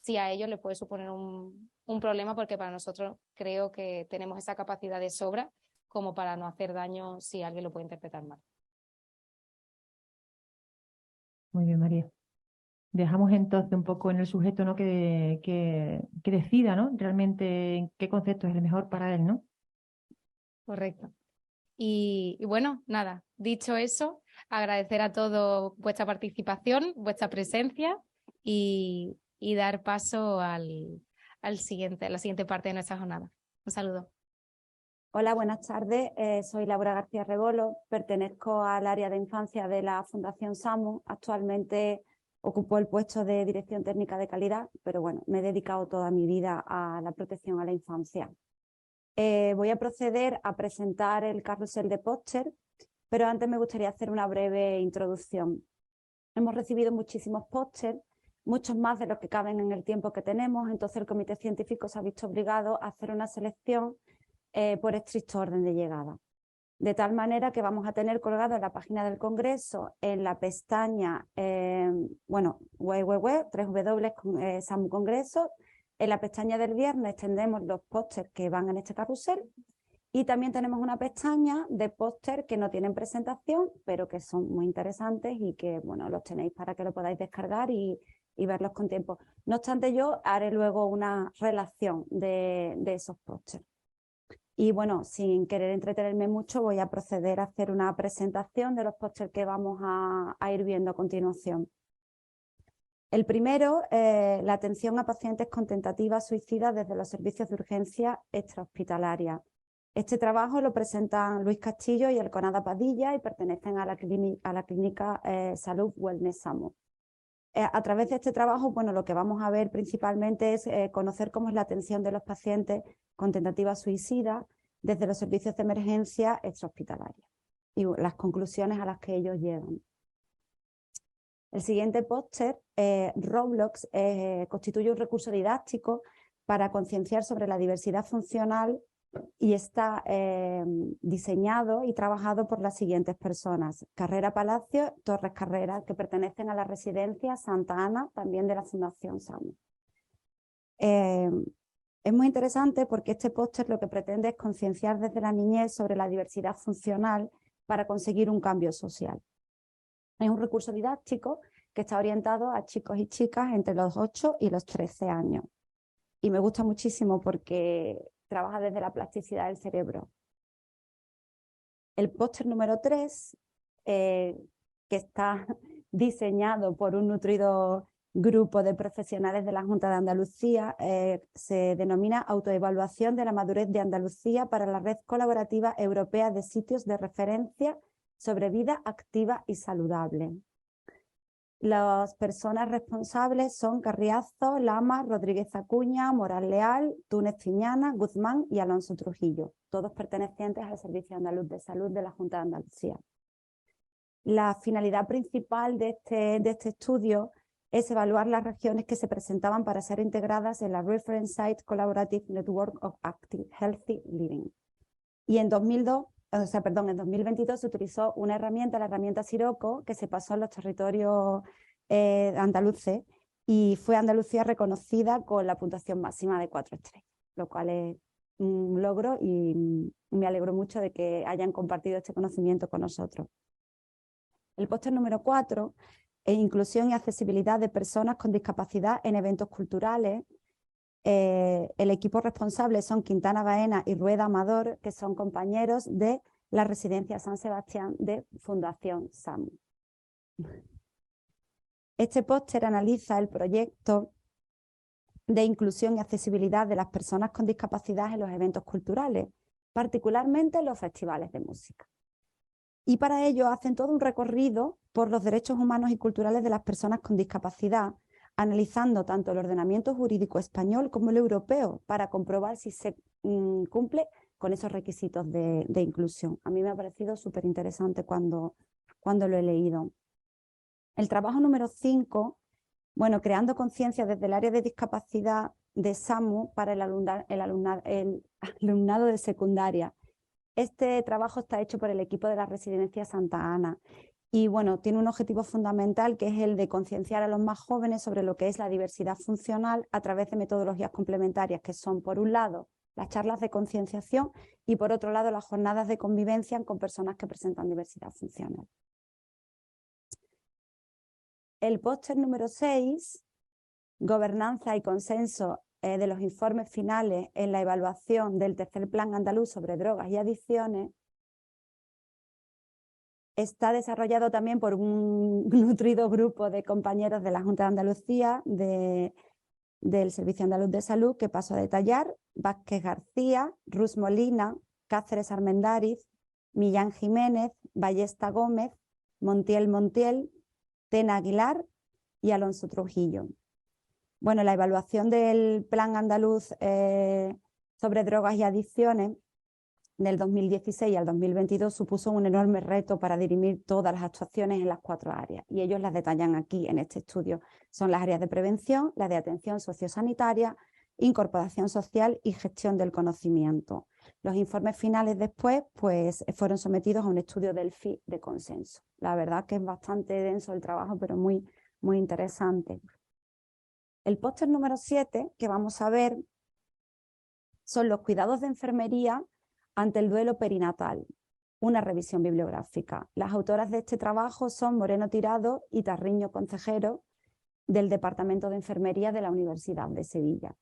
si a ellos les puede suponer un problema, porque para nosotros creo que tenemos esa capacidad de sobra como para no hacer daño si alguien lo puede interpretar mal. Muy bien, María. Dejamos entonces un poco en el sujeto, ¿no? que decida, ¿no? Realmente en qué concepto es el mejor para él, ¿no? Correcto. Y bueno, nada, dicho eso, agradecer a todos vuestra participación, vuestra presencia y dar paso a la siguiente parte de nuestra jornada. Un saludo. Hola, buenas tardes. Soy Laura García Rebolo, pertenezco al área de infancia de la Fundación SAMU. Actualmente ocupo el puesto de Dirección Técnica de Calidad, pero bueno, me he dedicado toda mi vida a la protección a la infancia. Voy a proceder a presentar el carrusel de póster, pero antes me gustaría hacer una breve introducción. Hemos recibido muchísimos póster, muchos más de los que caben en el tiempo que tenemos, entonces el comité científico se ha visto obligado a hacer una selección por estricto orden de llegada. De tal manera que vamos a tener colgado en la página del Congreso, en la pestaña, SAMU Congreso, en la pestaña del viernes tendremos los pósters que van en este carrusel y también tenemos una pestaña de póster que no tienen presentación, pero que son muy interesantes y que, bueno, los tenéis para que lo podáis descargar y verlos con tiempo. No obstante, yo haré luego una relación de esos pósters. Y bueno, sin querer entretenerme mucho, voy a proceder a hacer una presentación de los pósters que vamos a ir viendo a continuación. El primero, la atención a pacientes con tentativas suicidas desde los servicios de urgencia extrahospitalaria. Este trabajo lo presentan Luis Castillo y Elconada Padilla y pertenecen a la clínica Salud Wellness SAMU. A través de este trabajo, bueno, lo que vamos a ver principalmente es conocer cómo es la atención de los pacientes con tentativas suicidas desde los servicios de emergencia extrahospitalaria y las conclusiones a las que ellos llegan. El siguiente póster, Roblox, constituye un recurso didáctico para concienciar sobre la diversidad funcional y está diseñado y trabajado por las siguientes personas: Carrera Palacio, Torres Carrera, que pertenecen a la residencia Santa Ana, también de la Fundación SAMU. Es muy interesante porque este póster lo que pretende es concienciar desde la niñez sobre la diversidad funcional para conseguir un cambio social. Es un recurso didáctico que está orientado a chicos y chicas entre los 8 y los 13 años. Y me gusta muchísimo porque trabaja desde la plasticidad del cerebro. El póster número 3, que está diseñado por un nutrido grupo de profesionales de la Junta de Andalucía, se denomina Autoevaluación de la Madurez de Andalucía para la Red Colaborativa Europea de Sitios de Referencia sobre Vida Activa y Saludable. Las personas responsables son Carriazo, Lama, Rodríguez Acuña, Moral Leal, Túnez Ciñana, Guzmán y Alonso Trujillo, todos pertenecientes al Servicio Andaluz de Salud de la Junta de Andalucía. La finalidad principal de este estudio es evaluar las regiones que se presentaban para ser integradas en la Reference Site Collaborative Network of Active Healthy Living. Y en 2022 se utilizó una herramienta, la herramienta Siroco, que se pasó en los territorios andaluces, y fue Andalucía reconocida con la puntuación máxima de 4 estrellas, lo cual es un logro y me alegro mucho de que hayan compartido este conocimiento con nosotros. El póster número 4 es inclusión y accesibilidad de personas con discapacidad en eventos culturales. El equipo responsable son Quintana Baena y Rueda Amador, que son compañeros de la Residencia San Sebastián de Fundación SAMU. Este póster analiza el proyecto de inclusión y accesibilidad de las personas con discapacidad en los eventos culturales, particularmente en los festivales de música. Y para ello hacen todo un recorrido por los derechos humanos y culturales de las personas con discapacidad, analizando tanto el ordenamiento jurídico español como el europeo para comprobar si se cumple con esos requisitos de inclusión. A mí me ha parecido súper interesante cuando lo he leído. El trabajo número 5, bueno, creando conciencia desde el área de discapacidad de SAMU para el alumnado de secundaria. Este trabajo está hecho por el equipo de la Residencia Santa Ana y bueno, tiene un objetivo fundamental que es el de concienciar a los más jóvenes sobre lo que es la diversidad funcional a través de metodologías complementarias que son, por un lado, las charlas de concienciación y por otro lado, las jornadas de convivencia con personas que presentan diversidad funcional. El póster número 6, gobernanza y consenso de los informes finales en la evaluación del tercer plan andaluz sobre drogas y adicciones, está desarrollado también por un nutrido grupo de compañeros de la Junta de Andalucía, del Servicio Andaluz de Salud, que paso a detallar: Vázquez García, Rus Molina, Cáceres Armendáriz, Millán Jiménez, Ballesta Gómez, Montiel, Tena Aguilar y Alonso Trujillo. Bueno, la evaluación del Plan Andaluz sobre drogas y adicciones del 2016 al 2022 supuso un enorme reto para dirimir todas las actuaciones en las 4 áreas, y ellos las detallan aquí en este estudio. Son las áreas de prevención, las de atención sociosanitaria, incorporación social y gestión del conocimiento. Los informes finales después pues, fueron sometidos a un estudio del FI de consenso. La verdad que es bastante denso el trabajo, pero muy, muy interesante. El póster número 7 que vamos a ver son los cuidados de enfermería ante el duelo perinatal, una revisión bibliográfica. Las autoras de este trabajo son Moreno Tirado y Tarriño Concejero, del Departamento de Enfermería de la Universidad de Sevilla.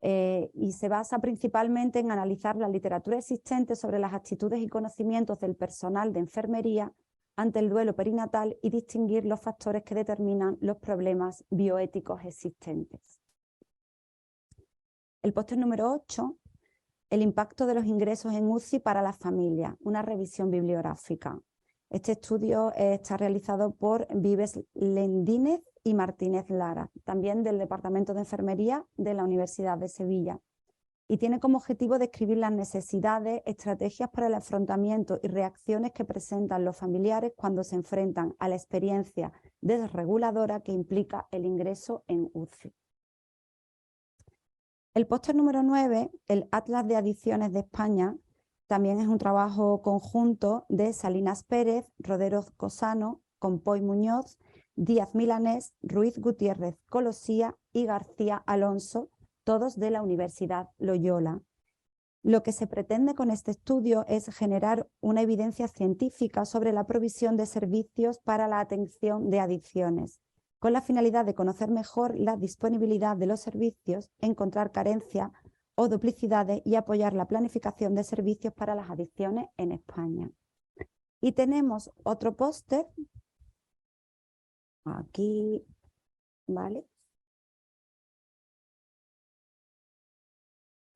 Y se basa principalmente en analizar la literatura existente sobre las actitudes y conocimientos del personal de enfermería ante el duelo perinatal y distinguir los factores que determinan los problemas bioéticos existentes. El póster número 8, el impacto de los ingresos en UCI para la familia, una revisión bibliográfica. Este estudio está realizado por Vives Lendínez y Martínez Lara, también del Departamento de Enfermería de la Universidad de Sevilla, y tiene como objetivo describir las necesidades, estrategias para el afrontamiento y reacciones que presentan los familiares cuando se enfrentan a la experiencia desreguladora que implica el ingreso en UCI. El póster número 9, el Atlas de Adicciones de España, también es un trabajo conjunto de Salinas Pérez, Rodero Cosano, Compoy Muñoz, Díaz Milanés, Ruiz Gutiérrez Colosía y García Alonso, todos de la Universidad Loyola. Lo que se pretende con este estudio es generar una evidencia científica sobre la provisión de servicios para la atención de adicciones, con la finalidad de conocer mejor la disponibilidad de los servicios, encontrar carencias o duplicidades y apoyar la planificación de servicios para las adicciones en España. Y tenemos otro póster, aquí, ¿vale?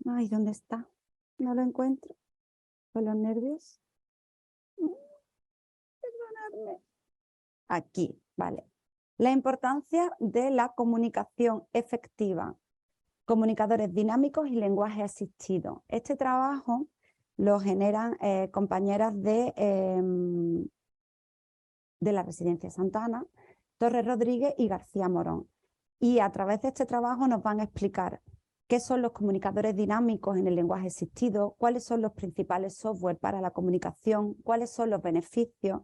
Ay, ¿dónde está? No lo encuentro. ¿Con los nervios? Perdonadme. Aquí, ¿vale? La importancia de la comunicación efectiva, comunicadores dinámicos y lenguaje asistido. Este trabajo lo generan compañeras de la Residencia Santa Ana, Torres Rodríguez y García Morón. Y a través de este trabajo nos van a explicar qué son los comunicadores dinámicos en el lenguaje asistido, cuáles son los principales software para la comunicación, cuáles son los beneficios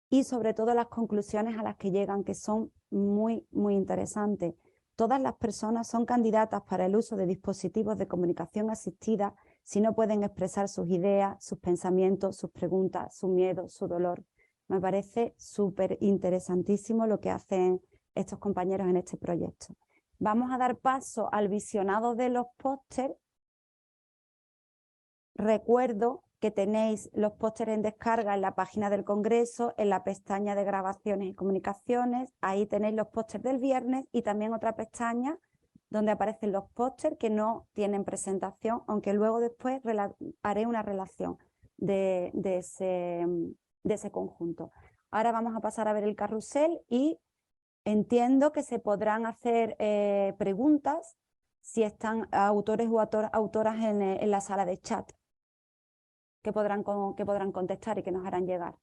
y sobre todo las conclusiones a las que llegan, que son muy, muy interesantes. Todas las personas son candidatas para el uso de dispositivos de comunicación asistida si no pueden expresar sus ideas, sus pensamientos, sus preguntas, su miedo, su dolor. Me parece súper interesantísimo lo que hacen estos compañeros en este proyecto. Vamos a dar paso al visionado de los pósteres. Recuerdo que tenéis los pósteres en descarga en la página del Congreso, en la pestaña de grabaciones y comunicaciones. Ahí tenéis los pósteres del viernes y también otra pestaña donde aparecen los pósteres que no tienen presentación, aunque luego después haré una relación de ese conjunto. Ahora vamos a pasar a ver el carrusel y entiendo que se podrán hacer preguntas si están autores o autoras en la sala de chat, que podrán contestar y que nos harán llegar.